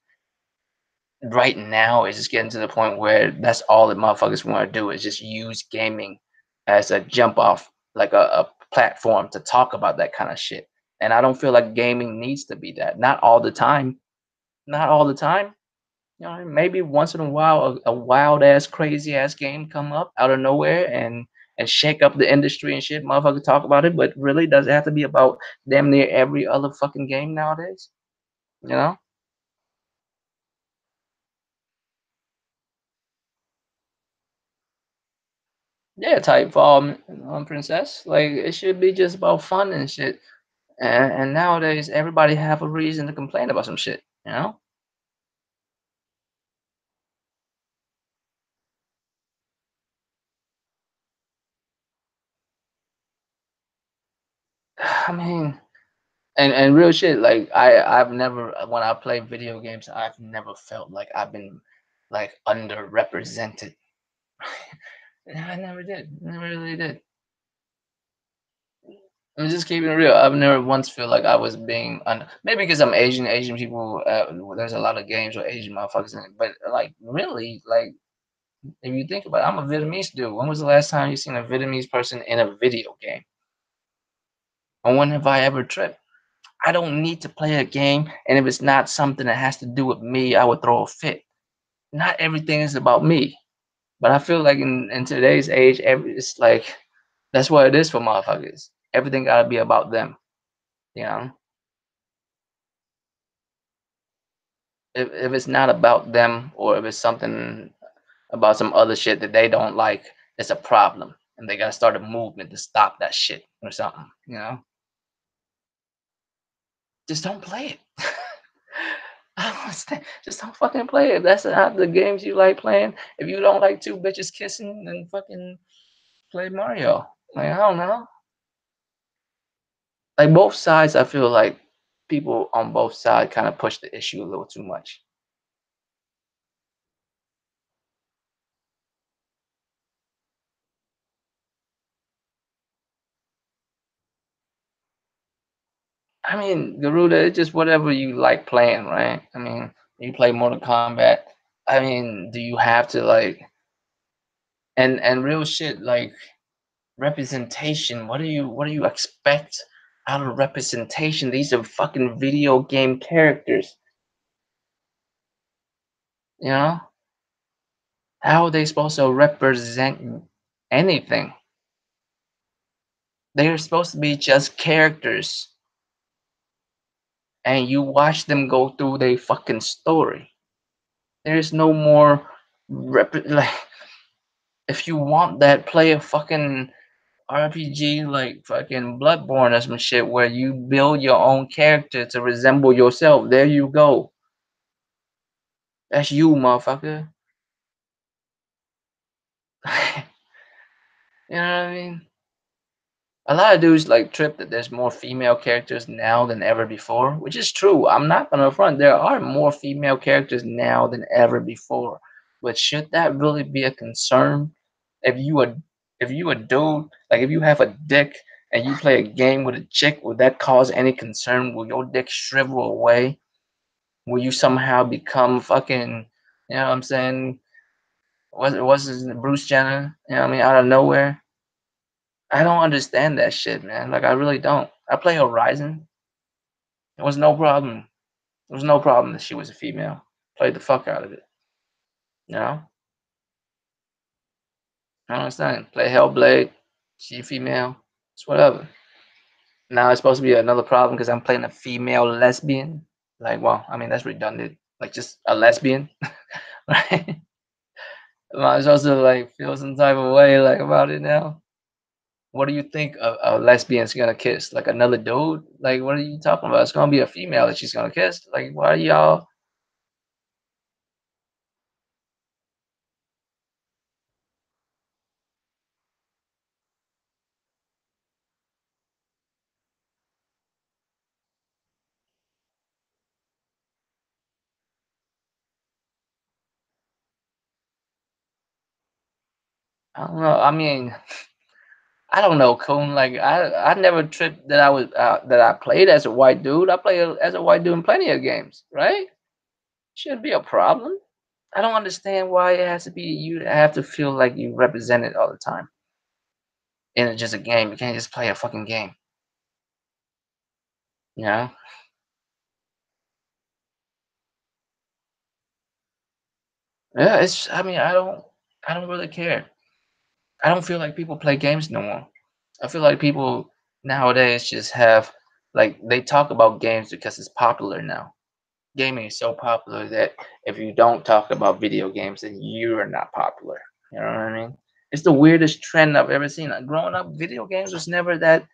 right now it's just getting to the point where that's all that motherfuckers want to do is just use gaming as a jump off, like a platform to talk about that kind of shit. And I don't feel like gaming needs to be that. Not all the time. Not all the time. You know, maybe once in a while a wild ass, crazy ass game come up out of nowhere and shake up the industry and shit. Motherfuckers talk about it, but really does it have to be about damn near every other fucking game nowadays? You know? Yeah, Typefall, Princess. Like it should be just about fun and shit. And nowadays, everybody have a reason to complain about some shit. You know? I mean, and real shit. Like I've never when I play video games, I've never felt like I've been like underrepresented. I never did. Never really did. I'm just keeping it real. I've never once feel like I was being maybe because I'm Asian. Asian people, there's a lot of games with Asian motherfuckers in it. But like, really, like if you think about it, I'm a Vietnamese dude. When was the last time you seen a Vietnamese person in a video game? And when have I ever tripped? I don't need to play a game, and if it's not something that has to do with me, I would throw a fit. Not everything is about me, but I feel like in today's age, it's like that's what it is for motherfuckers. Everything gotta be about them, you know. If it's not about them, or if it's something about some other shit that they don't like, it's a problem, and they gotta start a movement to stop that shit or something, you know. Just don't play it. I don't understand. Just don't fucking play it. That's not the games you like playing. If you don't like two bitches kissing, then fucking play Mario. Like, I don't know. Like both sides, I feel like people on both sides kind of push the issue a little too much. I mean, Garuda, it's just whatever you like playing, right? I mean, you play Mortal Kombat. I mean, do you have to like and real shit like representation? What do you expect out of representation? These are fucking video game characters, you know? How are they supposed to represent anything? They are supposed to be just characters, and you watch them go through their fucking story. There's no more like if you want that, play a fucking RPG like fucking Bloodborne or some shit where you build your own character to resemble yourself. There you go. That's you, motherfucker. You know what I mean? A lot of dudes like trip that there's more female characters now than ever before, which is true. I'm not gonna front. There are more female characters now than ever before. But should that really be a concern? If you a if you a dude, like if you have a dick and you play a game with a chick, would that cause any concern? Will your dick shrivel away? Will you somehow become fucking, you know what I'm saying? What's his Bruce Jenner? You know what I mean? Out of nowhere. I don't understand that shit, man. Like I really don't. I play Horizon. It was no problem. It was no problem that she was a female. Played the fuck out of it. You know? I don't understand. Play Hellblade. She female. It's whatever. Now it's supposed to be another problem because I'm playing a female lesbian. Like, well, I mean that's redundant. Like just a lesbian, right? Am I supposed to like feel some type of way like about it now? What do you think a lesbian's gonna kiss? Like another dude? Like what are you talking about? It's gonna be a female that she's gonna kiss. Like why are y'all? I don't know. I mean, I don't know, Coon. Like I never tripped that that I played as a white dude. I play as a white dude in plenty of games, right? Shouldn't be a problem. I don't understand why it has to be you have to feel like you represent it all the time. And it's just a game. You can't just play a fucking game. You know? Yeah, it's I mean, I don't really care. I don't feel like people play games no more. I feel like people nowadays just have like they talk about games because it's popular now. Gaming is so popular that if you don't talk about video games, then you are not popular. You know what I mean? It's the weirdest trend I've ever seen. Like, growing up, video games was never that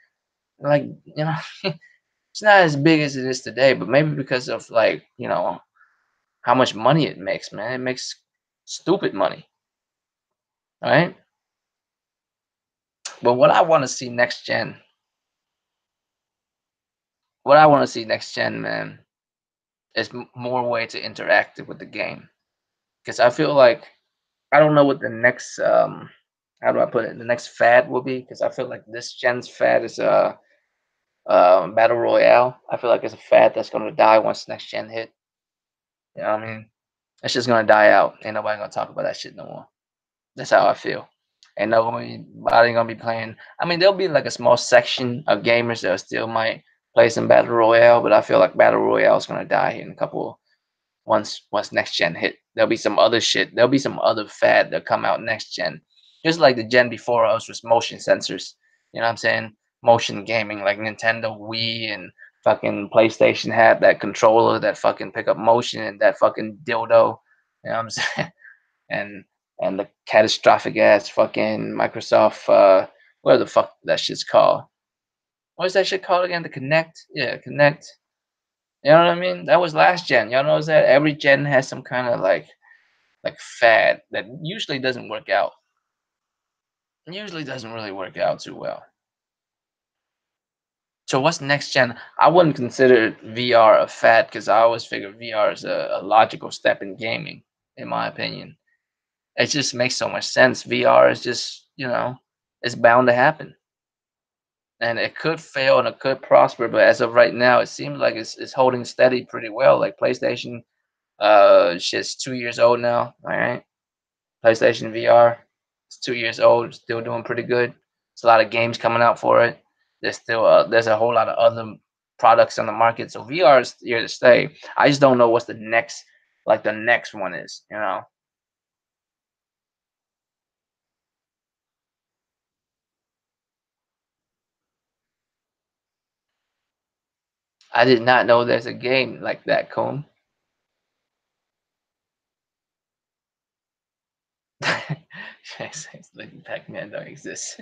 like it's not as big as it is today, but maybe because of like how much money it makes, man. It makes stupid money, right? But what I want to see next gen, man, is more way to interact with the game. Because I feel like I don't know what the next how do I put it? The next fad will be because I feel like this gen's fad is battle royale. I feel like it's a fad that's gonna die once next gen hit. You know what I mean? It's just gonna die out. Ain't nobody gonna talk about that shit no more. That's how I feel. And nobody gonna be playing. I mean, there'll be like a small section of gamers that still might play some battle royale, but I feel like battle royale is gonna die in a couple once next gen hit. There'll be some other shit. There'll be some other fad that come out next gen. Just like the gen before us was motion sensors. You know what I'm saying? Motion gaming, like Nintendo Wii and fucking PlayStation had that controller that fucking pick up motion and that fucking dildo. You know what I'm saying? And the catastrophic ass fucking Microsoft what the fuck that shit's called. What is that shit called again? The Connect? Yeah, Connect. You know what I mean? That was last gen. Y'all notice that every gen has some kind of like fad that usually doesn't work out. Usually doesn't really work out too well. So what's next gen? I wouldn't consider VR a fad because I always figure VR is a logical step in gaming, in my opinion. It just makes so much sense. VR is just, it's bound to happen. and it could fail and it could prosper. But as of right now, it seems like it's holding steady pretty well. Like PlayStation, shit's 2 years old now. All right, PlayStation VR, it's 2 years old, still doing pretty good. There's a lot of games coming out for it. There's a whole lot of other products on the market. So VR is here to stay. I just don't know what's the next one is. You know, I did not know there's a game like that, Comb. Like Pac-Man don't exist.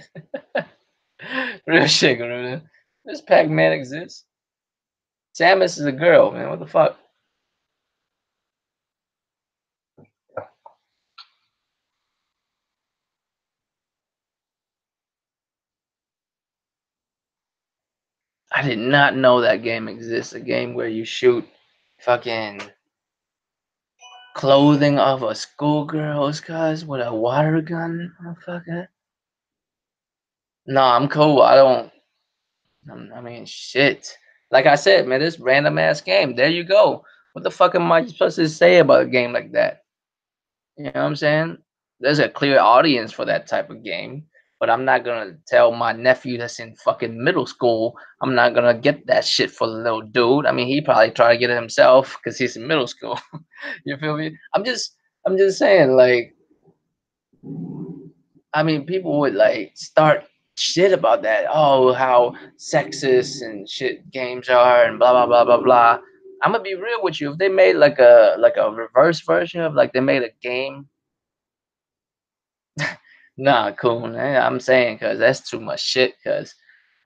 Real shit, Garuda. Does Pac-Man exist? Samus is a girl, man. What the fuck? I did not know that game exists. A game where you shoot fucking clothing off a schoolgirl's cuz with a water gun, motherfucker. No, I'm cool. I mean, shit. Like I said, man, this random ass game. There you go. What the fuck am I supposed to say about a game like that? You know what I'm saying? There's a clear audience for that type of game, but I'm not gonna tell my nephew that's in fucking middle school. I'm not gonna get that shit for the little dude. I mean, he probably try to get it himself because he's in middle school. You feel me? I'm just saying, like, I mean, people would like start shit about that. Oh, how sexist and shit games are, and blah blah blah blah blah. I'm gonna be real with you. If they made like a reverse version of like they made a game. Nah, cool. Man. I'm saying because that's too much shit. Because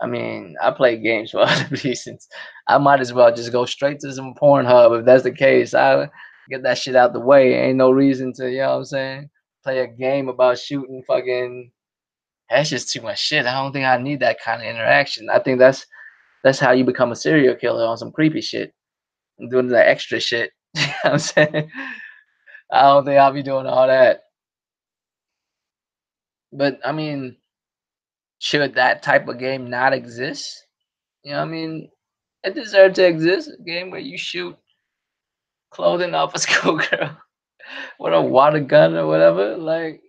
I mean, I play games for other reasons. I might as well just go straight to some Pornhub if that's the case. I get that shit out the way. Ain't no reason to, you know what I'm saying? Play a game about shooting fucking. That's just too much shit. I don't think I need that kind of interaction. I think that's how you become a serial killer on some creepy shit and doing the extra shit. You know what I'm saying? I don't think I'll be doing all that. But I mean, should that type of game not exist? You know what I mean? It deserves to exist. A game where you shoot clothing off a schoolgirl with a water gun or whatever. Like,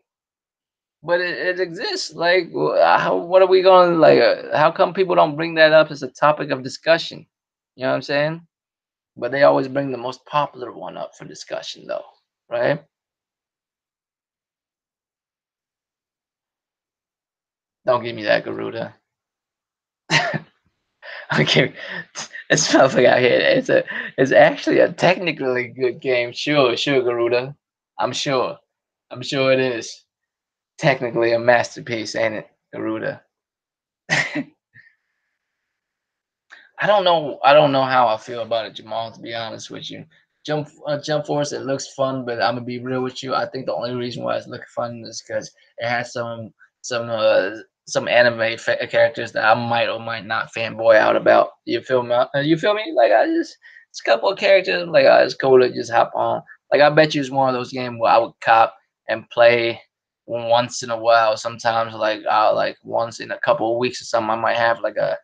but it exists. Like, what are we going to, like, how come people don't bring that up as a topic of discussion? You know what I'm saying? But they always bring the most popular one up for discussion, though, right? Don't give me that, Garuda. Okay, it's something out here. It's actually a technically good game. Sure, sure, Garuda. I'm sure. I'm sure it is technically a masterpiece, ain't it, Garuda? I don't know how I feel about it, Jamal. To be honest with you, Jump Force. It looks fun, but I'm gonna be real with you. I think the only reason why it's looking fun is because it has some anime characters that I might or might not fanboy out about. You feel me? You feel me? Like it's a couple of characters. Like it's cool to just hop on. Like I bet you it's one of those games where I would cop and play once in a while. Sometimes like once in a couple of weeks or something. I might have like a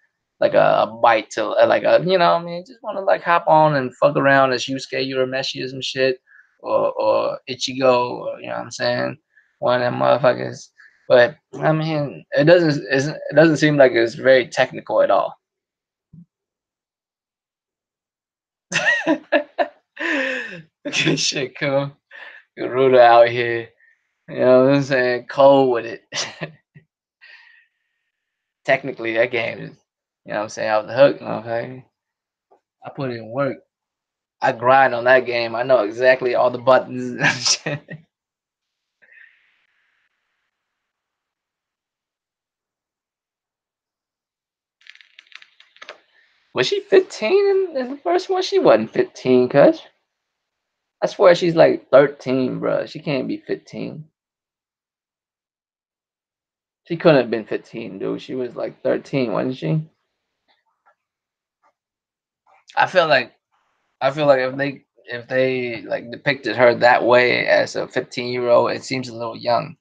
bite to like a, you know what I mean, just want to like hop on and fuck around as Yusuke Urameshi or some shit, or Ichigo, or, you know what I'm saying, one of them motherfuckers. But I mean, it doesn't seem like it's very technical at all. Okay, shit, cool. Garuda out here, you know what I'm saying, cold with it. Technically, that game is, you know what I'm saying, out the hook. Okay, I put in work. I grind on that game. I know exactly all the buttons. Was she 15 in the first one? She wasn't 15, cuz. I swear she's like 13, bro. She can't be 15. She couldn't have been 15, dude. She was like 13, wasn't she? I feel like I feel like if they like depicted her that way as a 15-year-old, it seems a little young.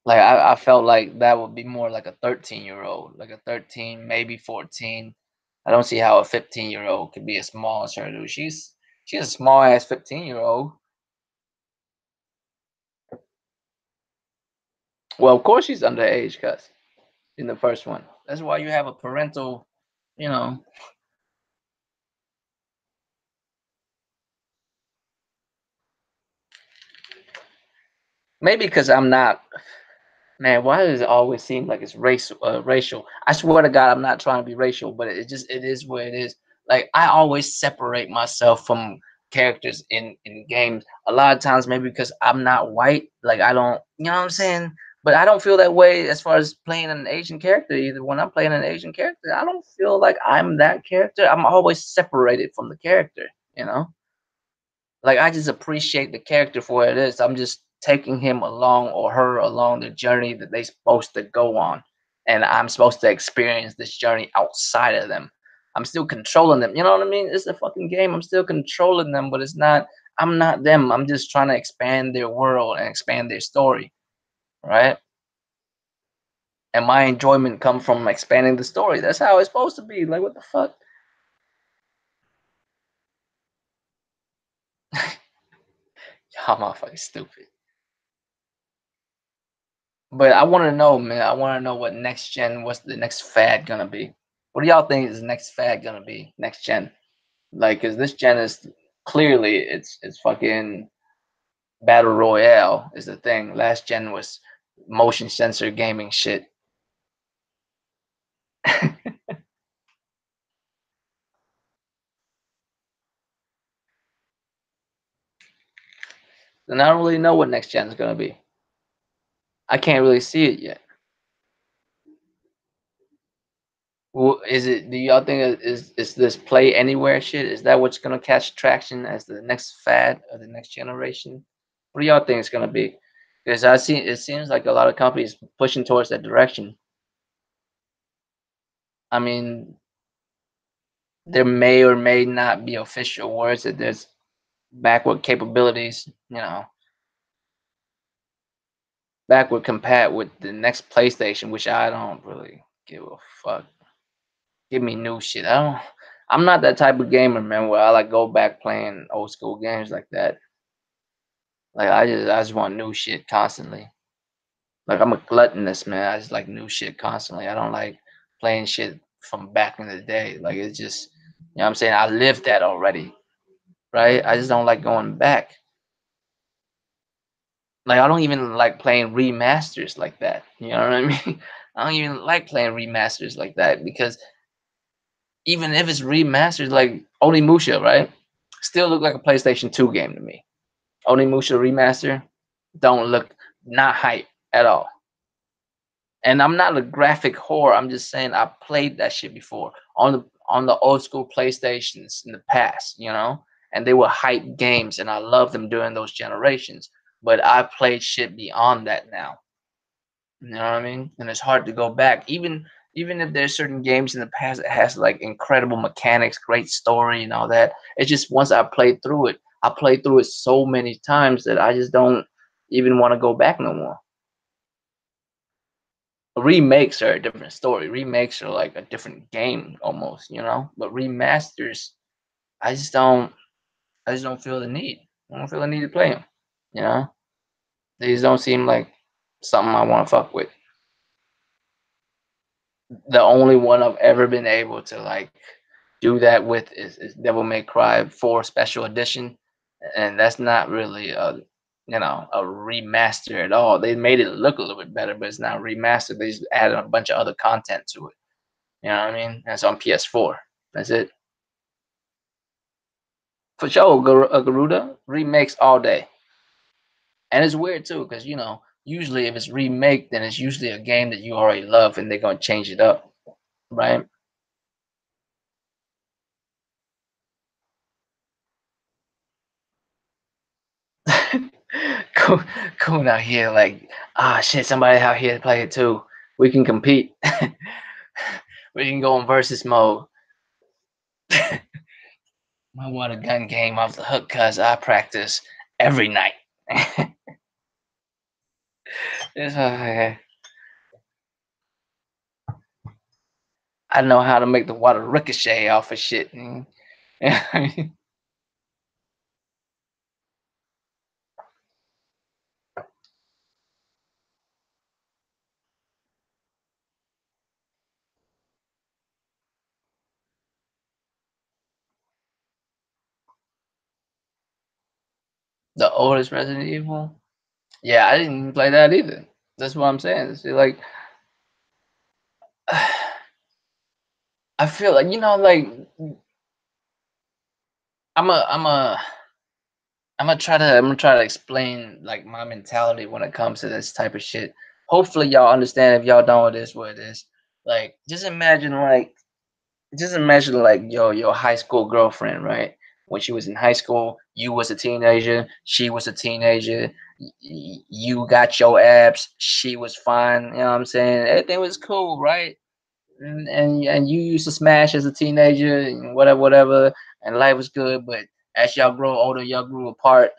Like I felt like that would be more like a 13-year-old, like a 13, maybe 14. I don't see how a 15-year-old could be as small as her, dude. She's a small ass 15-year-old. Well, of course she's underage, cuz in the first one. That's why you have a parental, you know, maybe because I'm not. Man, why does it always seem like it's racial? I swear to God, I'm not trying to be racial, but it is what it is. Like I always separate myself from characters in games. A lot of times, maybe because I'm not white, like I don't, you know what I'm saying? But I don't feel that way as far as playing an Asian character either. When I'm playing an Asian character, I don't feel like I'm that character. I'm always separated from the character, you know? Like I just appreciate the character for what it is. I'm just taking him along or her along the journey that they supposed to go on. And I'm supposed to experience this journey outside of them. I'm still controlling them. You know what I mean? It's a fucking game. I'm still controlling them, but it's not I'm not them. I'm just trying to expand their world and expand their story. Right? And my enjoyment come from expanding the story. That's how it's supposed to be. Like what the fuck? Y'all motherfucking stupid. But I want to know, man. I want to know what next gen, what's the next fad gonna be? What do y'all think is the next fad gonna be? Next gen, like, cause this gen is clearly it's fucking battle royale is the thing. Last gen was motion sensor gaming shit. And I don't really know what next gen is gonna be. I can't really see it yet. Well, is it? Do y'all think is this play anywhere shit? Is that what's gonna catch traction as the next fad of the next generation? What do y'all think it's gonna be? Because I see it seems like a lot of companies pushing towards that direction. I mean, there may or may not be official words that there's backward capabilities, backward compat with the next PlayStation, which I don't really give a fuck. Give me new shit. I'm not that type of gamer, man, where I like go back playing old school games like that. Like I just want new shit constantly. Like I'm a gluttonous man. I just like new shit constantly. I don't like playing shit from back in the day. Like it's just you know what I'm saying? I lived that already. Right? I just don't like going back. Like I don't even like playing remasters like that. You know what I mean? I don't even like playing remasters like that because even if it's remastered like Onimusha, right? Still look like a PlayStation 2 game to me. Onimusha remaster don't look not hype at all. And I'm not a graphic whore. I'm just saying I played that shit before on the old school PlayStations in the past, and they were hype games, and I loved them during those generations. But I played shit beyond that now. You know what I mean? And it's hard to go back, even if there's certain games in the past that has like incredible mechanics, great story, and all that. It's just once I played through it so many times that I just don't even want to go back no more. Remakes are a different story. Remakes are like a different game almost, But remasters, I just don't, I just don't feel the need. I don't feel the need to play them. You know, these don't seem like something I want to fuck with. The only one I've ever been able to like do that with is Devil May Cry 4 Special Edition, and that's not really a remaster at all. They made it look a little bit better, but it's not remastered. They just added a bunch of other content to it. You know what I mean? That's on PS4. That's it. For sure, Garuda remakes all day, and it's weird too because usually if it's remake, then it's usually a game that you already love, and they're gonna change it up, right? Cool, cool out here like shit. Somebody out here to play it too. We can compete. We can go in versus mode. I want a gun game off the hook cause I practice every night. It's, I know how to make the water ricochet off of shit. The oldest Resident Evil. Yeah, I didn't play that either. That's what I'm saying. See, like, I feel like like I'm a I'm gonna try to explain like my mentality when it comes to this type of shit. Hopefully y'all understand. If y'all don't, it is what it is. Like just imagine like your high school girlfriend, right? When she was in high school, you was a teenager, she was a teenager. You got your abs, she was fine. You know what I'm saying? Everything was cool, right? And you used to smash as a teenager and whatever, whatever, and life was good. But as y'all grow older, y'all grew apart.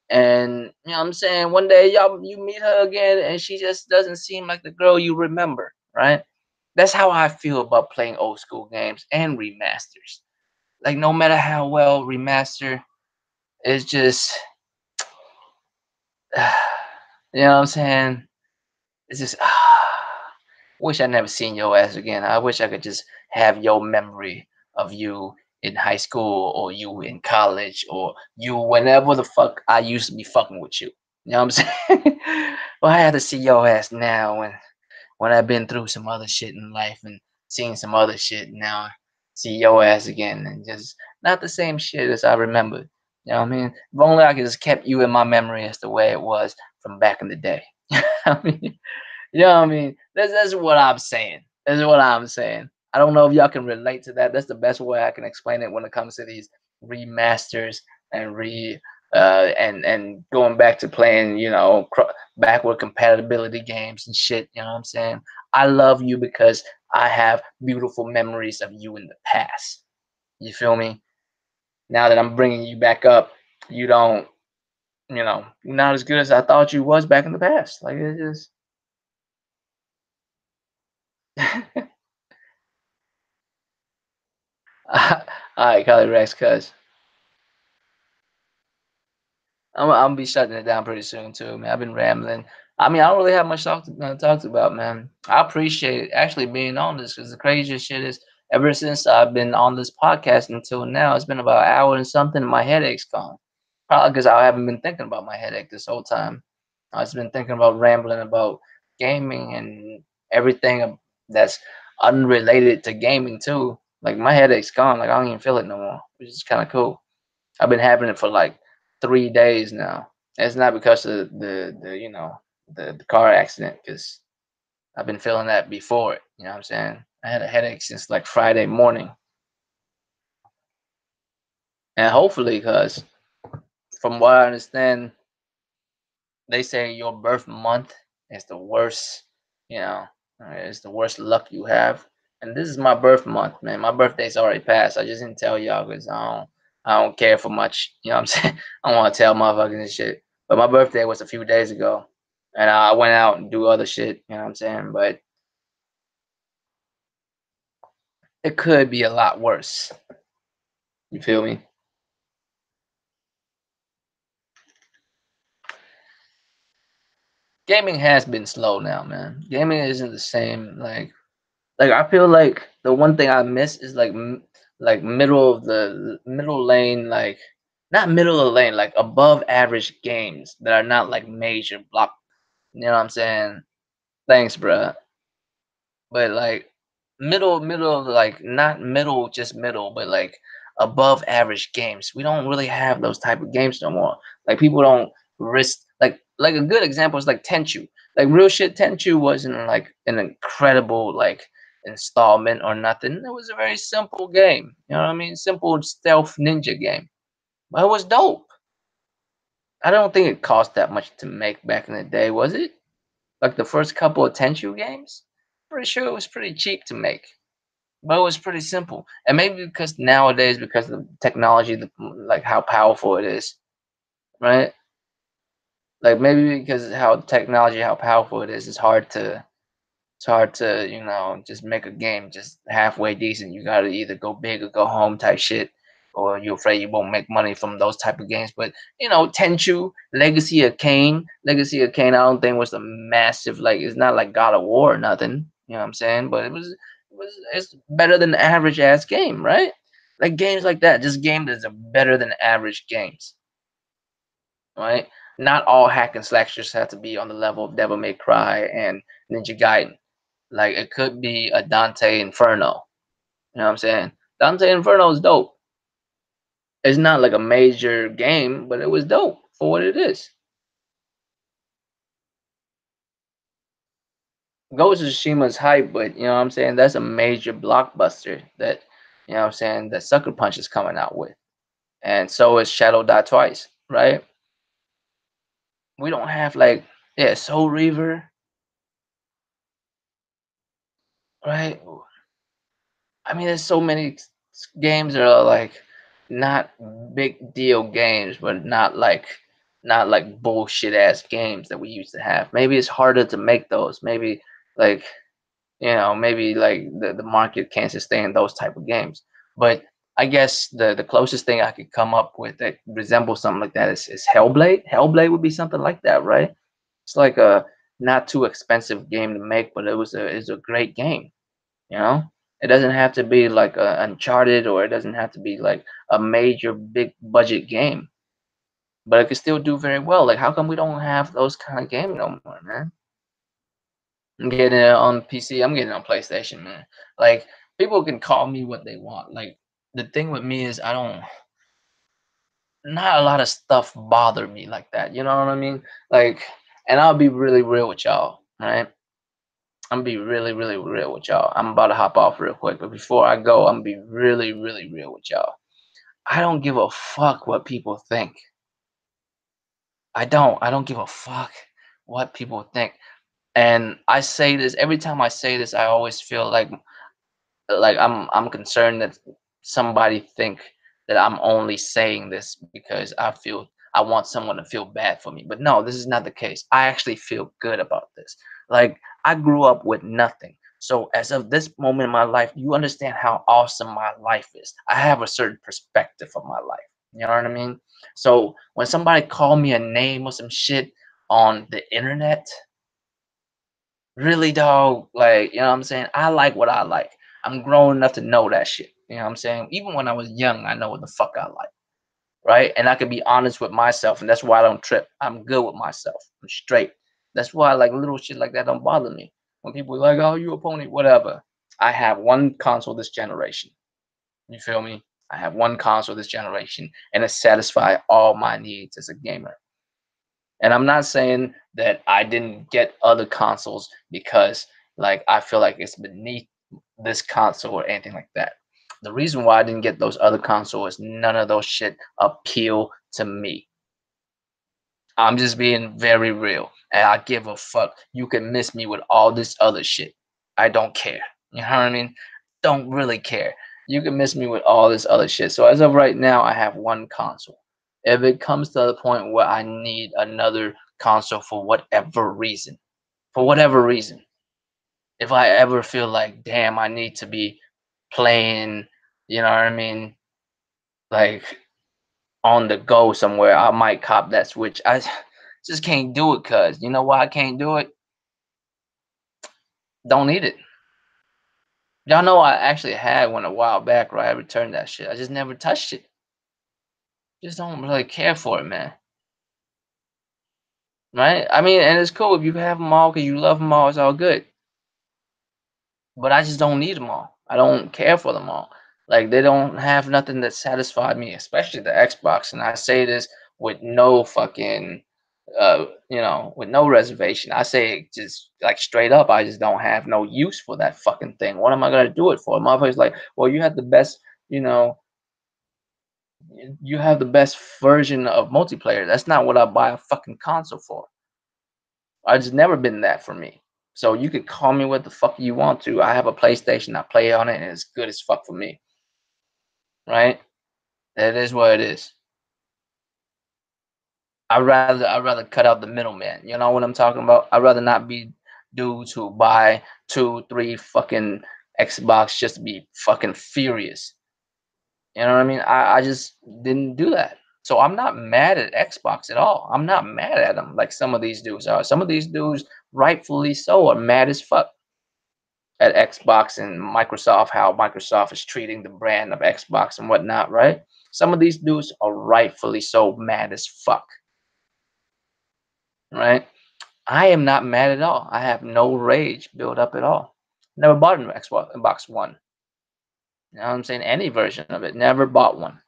And you know what I'm saying? One day you meet her again, and she just doesn't seem like the girl you remember, right? That's how I feel about playing old school games and remasters. Like no matter how well remaster, it's just you know what I'm saying? It's just wish I never seen your ass again. I wish I could just have your memory of you in high school or you in college or you whenever the fuck I used to be fucking with you. You know what I'm saying? Well, I have to see your ass now when I've been through some other shit in life and seen some other shit. Now see your ass again and just not the same shit as I remember. You know what I mean? If only I could just kept you in my memory as the way it was from back in the day. I mean, you know what I mean? That's what I'm saying. That's what I'm saying. I don't know if y'all can relate to that. That's the best way I can explain it when it comes to these remasters and and going back to playing, backward compatibility games and shit. You know what I'm saying? I love you because I have beautiful memories of you in the past. You feel me? Now that I'm bringing you back up, you don't, you're not as good as I thought you was back in the past. Like it just. All right, Kylie Rex, cuz I'm gonna be shutting it down pretty soon too, man. I've been rambling. I mean, I don't really have much talk about, man. I appreciate actually being on this because the craziest shit is ever since I've been on this podcast until now, it's been about an hour and something, and my headache's gone. Probably because I haven't been thinking about my headache this whole time. I've just been thinking about rambling about gaming and everything that's unrelated to gaming too. Like my headache's gone. Like I don't even feel it no more, which is kind of cool. I've been having it for like 3 days now. It's not because of the car accident, because I've been feeling that before it. You know what I'm saying? I had a headache since like Friday morning, and hopefully, because from what I understand, they say your birth month is the worst. You know, it's the worst luck you have. And this is my birth month, man. My birthday's already passed. I just didn't tell y'all because I don't care for much. You know what I'm saying? I don't want to tell motherfuckers and shit. But my birthday was a few days ago, and I went out and do other shit. You know what I'm saying? But it could be a lot worse. You feel me? Gaming has been slow now, man. Gaming isn't the same. Like I feel like the one thing I miss is like middle lane, like not middle of the lane, like above average games that are not like major block. You know what I'm saying? Thanks, bruh. But like middle of like not middle, just middle, but like above average games. We don't really have those type of games no more. Like people don't risk like a good example is like Tenchu. Like real shit, Tenchu wasn't like an incredible like installment or nothing. It was a very simple game. You know what I mean? Simple stealth ninja game. But it was dope. I don't think it cost that much to make back in the day, was it? Like the first couple of Tenchu games? Pretty sure it was pretty cheap to make. But it was pretty simple. And maybe because nowadays, because of technology, like how powerful it is, right? Like maybe because how technology, how powerful it is, it's hard to, just make a game just halfway decent. You gotta either go big or go home type shit, or you're afraid you won't make money from those type of games. But Tenchu, Legacy of Kane, I don't think was a massive, like, it's not like God of War or nothing. You know what I'm saying? But it's better than the average ass game, right? Like games like that, just games that are better than average games, right? Not all hack and slashers have to be on the level of Devil May Cry and Ninja Gaiden. Like it could be a Dante Inferno. You know what I'm saying? Dante Inferno is dope. It's not like a major game, but it was dope for what it is. Ghost of Tsushima's hype, but you know what I'm saying? That's a major blockbuster that, you know what I'm saying, that Sucker Punch is coming out with. And so is Shadow Die Twice, right? We don't have like, yeah, Soul Reaver, right? I mean, there's so many games that are like not big deal games, but not like bullshit ass games that we used to have. Maybe it's harder to make those. Maybe like maybe like the market can't sustain those type of games. But I guess the closest thing I could come up with that resembles something like that is Hellblade. Hellblade would be something like that, right? It's like a not too expensive game to make, but it's a great game. You know, it doesn't have to be like a Uncharted, or it doesn't have to be like a major big budget game, but it can still do very well. Like, how come we don't have those kind of games no more, man? I'm getting it on PC. I'm getting it on PlayStation, man. Like, people can call me what they want. Like, the thing with me is I don't. Not a lot of stuff bother me like that. You know what I mean? Like, and I'll be really real with y'all, right? I'm gonna be really, really real with y'all. I'm about to hop off real quick, but before I go, I'm gonna be really, really real with y'all. I don't give a fuck what people think. I don't. I don't give a fuck what people think. And I say this every time I say this, I always feel like I'm concerned that somebody think that I'm only saying this because I want someone to feel bad for me. But no, this is not the case. I actually feel good about this. Like I grew up with nothing. So as of this moment in my life, you understand how awesome my life is. I have a certain perspective of my life. You know what I mean? So when somebody call me a name or some shit on the internet, really, dog, like, you know what I'm saying? I like what I like. I'm grown enough to know that shit. You know what I'm saying? Even when I was young, I know what the fuck I like, right? And I can be honest with myself, and that's why I don't trip. I'm good with myself. I'm straight. That's why like little shit like that don't bother me. When people are like, "Oh, you a pony," whatever. I have one console this generation. You feel me? I have one console this generation, and it satisfies all my needs as a gamer. And I'm not saying that I didn't get other consoles because like I feel like it's beneath this console or anything like that. The reason why I didn't get those other consoles is none of those shit appeal to me. I'm just being very real. And I give a fuck. You can miss me with all this other shit. I don't care. You know what I mean? Don't really care. You can miss me with all this other shit. So as of right now, I have one console. If it comes to the point where I need another console for whatever reason, if I ever feel like, damn, I need to be playing, you know what I mean, like on the go somewhere, I might cop that Switch. I just can't do it, cuz you know why I can't do it? Don't need it. Y'all know I actually had one a while back, right? I returned that shit. I just never touched it. Just don't really care for it, man. Right? I mean, and it's cool if you have them all because you love them all. It's all good. But I just don't need them all. I don't care for them all. Like they don't have nothing that satisfied me, especially the Xbox. And I say this with no fucking, with no reservation. I say it just like straight up. I just don't have no use for that fucking thing. What am I gonna do it for? Motherfuckers like, well, you have the best, you know, you have the best version of multiplayer. That's not what I buy a fucking console for. I just never been that for me. So you could call me what the fuck you want to. I have a PlayStation. I play on it, and it's good as fuck for me. Right? It is what it is. I'd rather cut out the middleman. You know what I'm talking about? I'd rather not be dudes who buy two, three fucking Xbox just to be fucking furious. You know what I mean? I just didn't do that. So I'm not mad at Xbox at all. I'm not mad at them like some of these dudes are. Some of these dudes, rightfully so, are mad as fuck at Xbox and Microsoft, how Microsoft is treating the brand of Xbox and whatnot, right? Some of these dudes are rightfully so mad as fuck, right? I am not mad at all. I have no rage built up at all. Never bought an Xbox One. You know what I'm saying? Any version of it. Never bought one.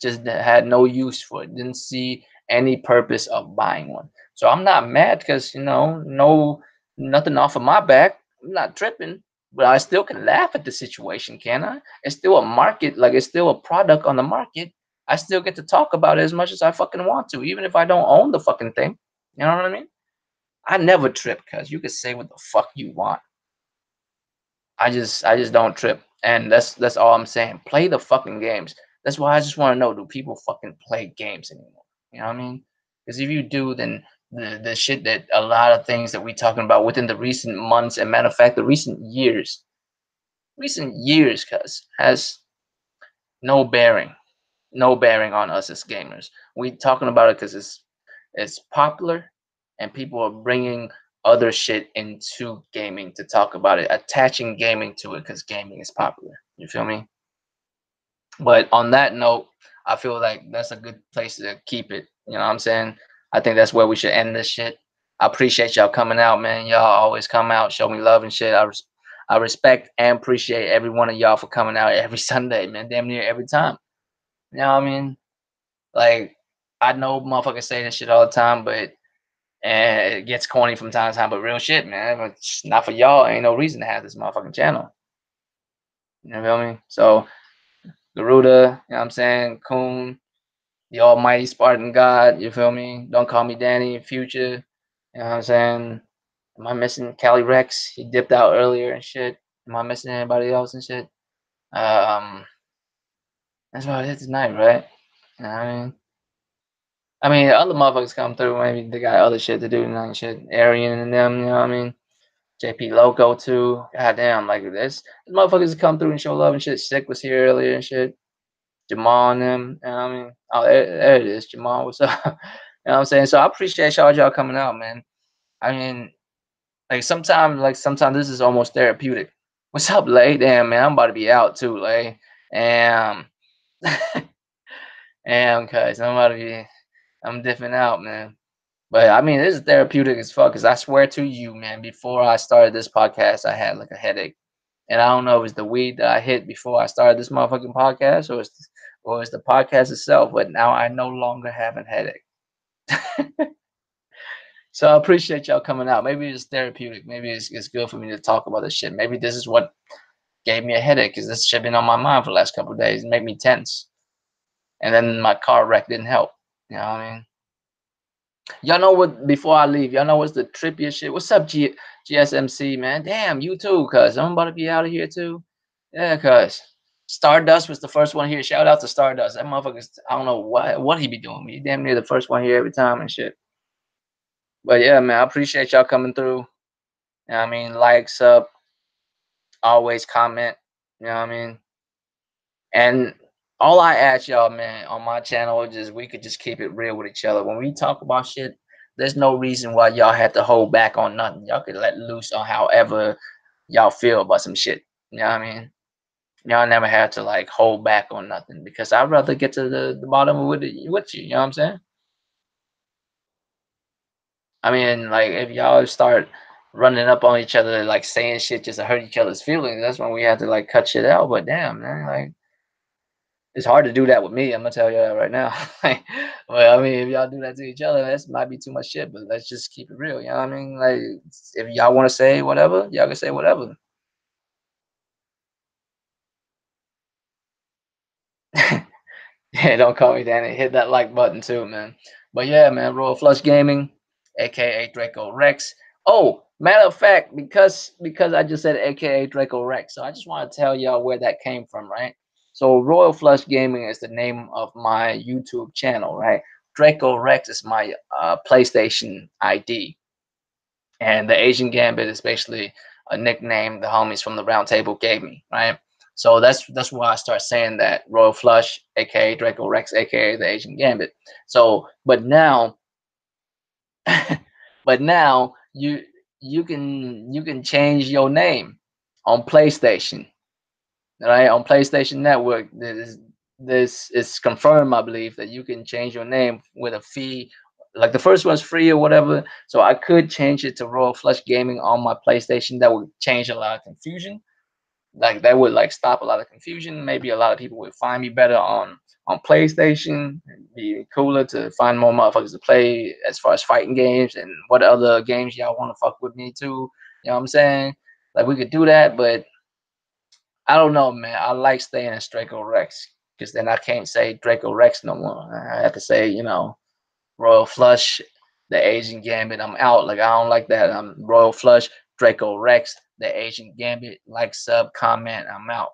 Just had no use for it. Didn't see any purpose of buying one. So I'm not mad because no nothing off of my back. I'm not tripping, but I still can laugh at the situation, can I? It's still a market, like it's still a product on the market. I still get to talk about it as much as I fucking want to, even if I don't own the fucking thing. You know what I mean? I never trip because you can say what the fuck you want. I just don't trip. And that's all I'm saying. Play the fucking games. That's why I just want to know, do people fucking play games anymore? You know what I mean? Because if you do, then the shit that a lot of things that we talking about within the recent months, and matter of fact, the recent years, cuz has no bearing, no bearing on us as gamers. We talking about it because it's popular, and people are bringing other shit into gaming to talk about it, attaching gaming to it because gaming is popular. You feel me? But on that note, I feel like that's a good place to keep it. You know what I'm saying? I think that's where we should end this shit. I appreciate y'all coming out, man. Y'all always come out, show me love and shit. I respect and appreciate every one of y'all for coming out every Sunday, man. Damn near every time. You know what I mean? Like, I know motherfuckers say this shit all the time, but and it gets corny from time to time, but real shit, man. If it's not for y'all, ain't no reason to have this motherfucking channel. You know what I mean? So Garuda, you know what I'm saying? Coon, the almighty Spartan God, you feel me? Don't call me Danny, Future, you know what I'm saying? Am I missing Cali Rex? He dipped out earlier and shit. Am I missing anybody else and shit? Um, that's about it tonight, right? You know what I mean? Other motherfuckers come through. Maybe they got other shit to do tonight and shit. Arian and them, you know what I mean? JP Loco too. Goddamn, like this motherfuckers come through and show love and shit. Sick was here earlier and shit. Jamal and them. You know what I mean? Oh, there it is. Jamal, what's up? You know what I'm saying? So I appreciate y'all coming out, man. I mean, sometimes this is almost therapeutic. What's up, Lay? Damn, man, I'm about to be out too, Lay. Damn. Damn, cuz I'm dipping out, man. But I mean, this is therapeutic as fuck. Cause I swear to you, man, before I started this podcast, I had like a headache, and I don't know if it's the weed that I hit before I started this motherfucking podcast, or it's the podcast itself. But now I no longer have a headache. So I appreciate y'all coming out. Maybe it's therapeutic. Maybe it's good for me to talk about this shit. Maybe this is what gave me a headache, because this shit been on my mind for the last couple of days. It made me tense, and then my car wreck didn't help. You know what I mean? Y'all know what? Before I leave, y'all know what's the trippiest shit? What's up, GSMC, man? Damn, you too, cuz I'm about to be out of here too. Yeah, cuz Stardust was the first one here. Shout out to Stardust. That motherfucker's, I don't know what he be doing. He damn near the first one here every time and shit. But yeah, man, I appreciate y'all coming through. You know what I mean? Like, sub, always comment. You know what I mean? And all I ask y'all, man, on my channel is just we could just keep it real with each other. When we talk about shit, there's no reason why y'all have to hold back on nothing. Y'all could let loose on however y'all feel about some shit. You know what I mean? Y'all never have to like hold back on nothing, because I'd rather get to the bottom of it with you. You know what I'm saying? I mean, like if y'all start running up on each other, like saying shit just to hurt each other's feelings, that's when we have to like cut shit out. But damn, man, like it's hard to do that with me. I'm gonna tell you that right now. Well, I mean, if y'all do that to each other, that might be too much shit. But let's just keep it real. You know what I mean? Like, if y'all want to say whatever, y'all can say whatever. Yeah, don't call me Danny. Hit that like button too, man. But yeah, man, Royal Flush Gaming, aka Draco Rex. Oh, matter of fact, because I just said aka Draco Rex, so I just want to tell y'all where that came from, right? So Royal Flush Gaming is the name of my YouTube channel, right? Draco Rex is my PlayStation ID, and the Asian Gambit is basically a nickname the homies from the round table gave me, right? So that's why I start saying that Royal Flush, aka Draco Rex, aka the Asian Gambit. So, but now, but now you can change your name on PlayStation, right? On PlayStation Network, this is confirmed, I believe, that you can change your name with a fee. Like the first one's free or whatever. So I could change it to Royal Flush Gaming on my PlayStation. That would change a lot of confusion. Like that would like stop a lot of confusion. Maybe a lot of people would find me better on PlayStation. It'd be cooler to find more motherfuckers to play as far as fighting games and what other games y'all want to fuck with me too. You know what I'm saying? Like we could do that, but I don't know, man. I like staying in Draco Rex because then I can't say Draco Rex no more. I have to say, Royal Flush, the Asian Gambit. I'm out. Like I don't like that. I'm Royal Flush, Draco Rex, the Asian Gambit. Like, sub, comment. I'm out.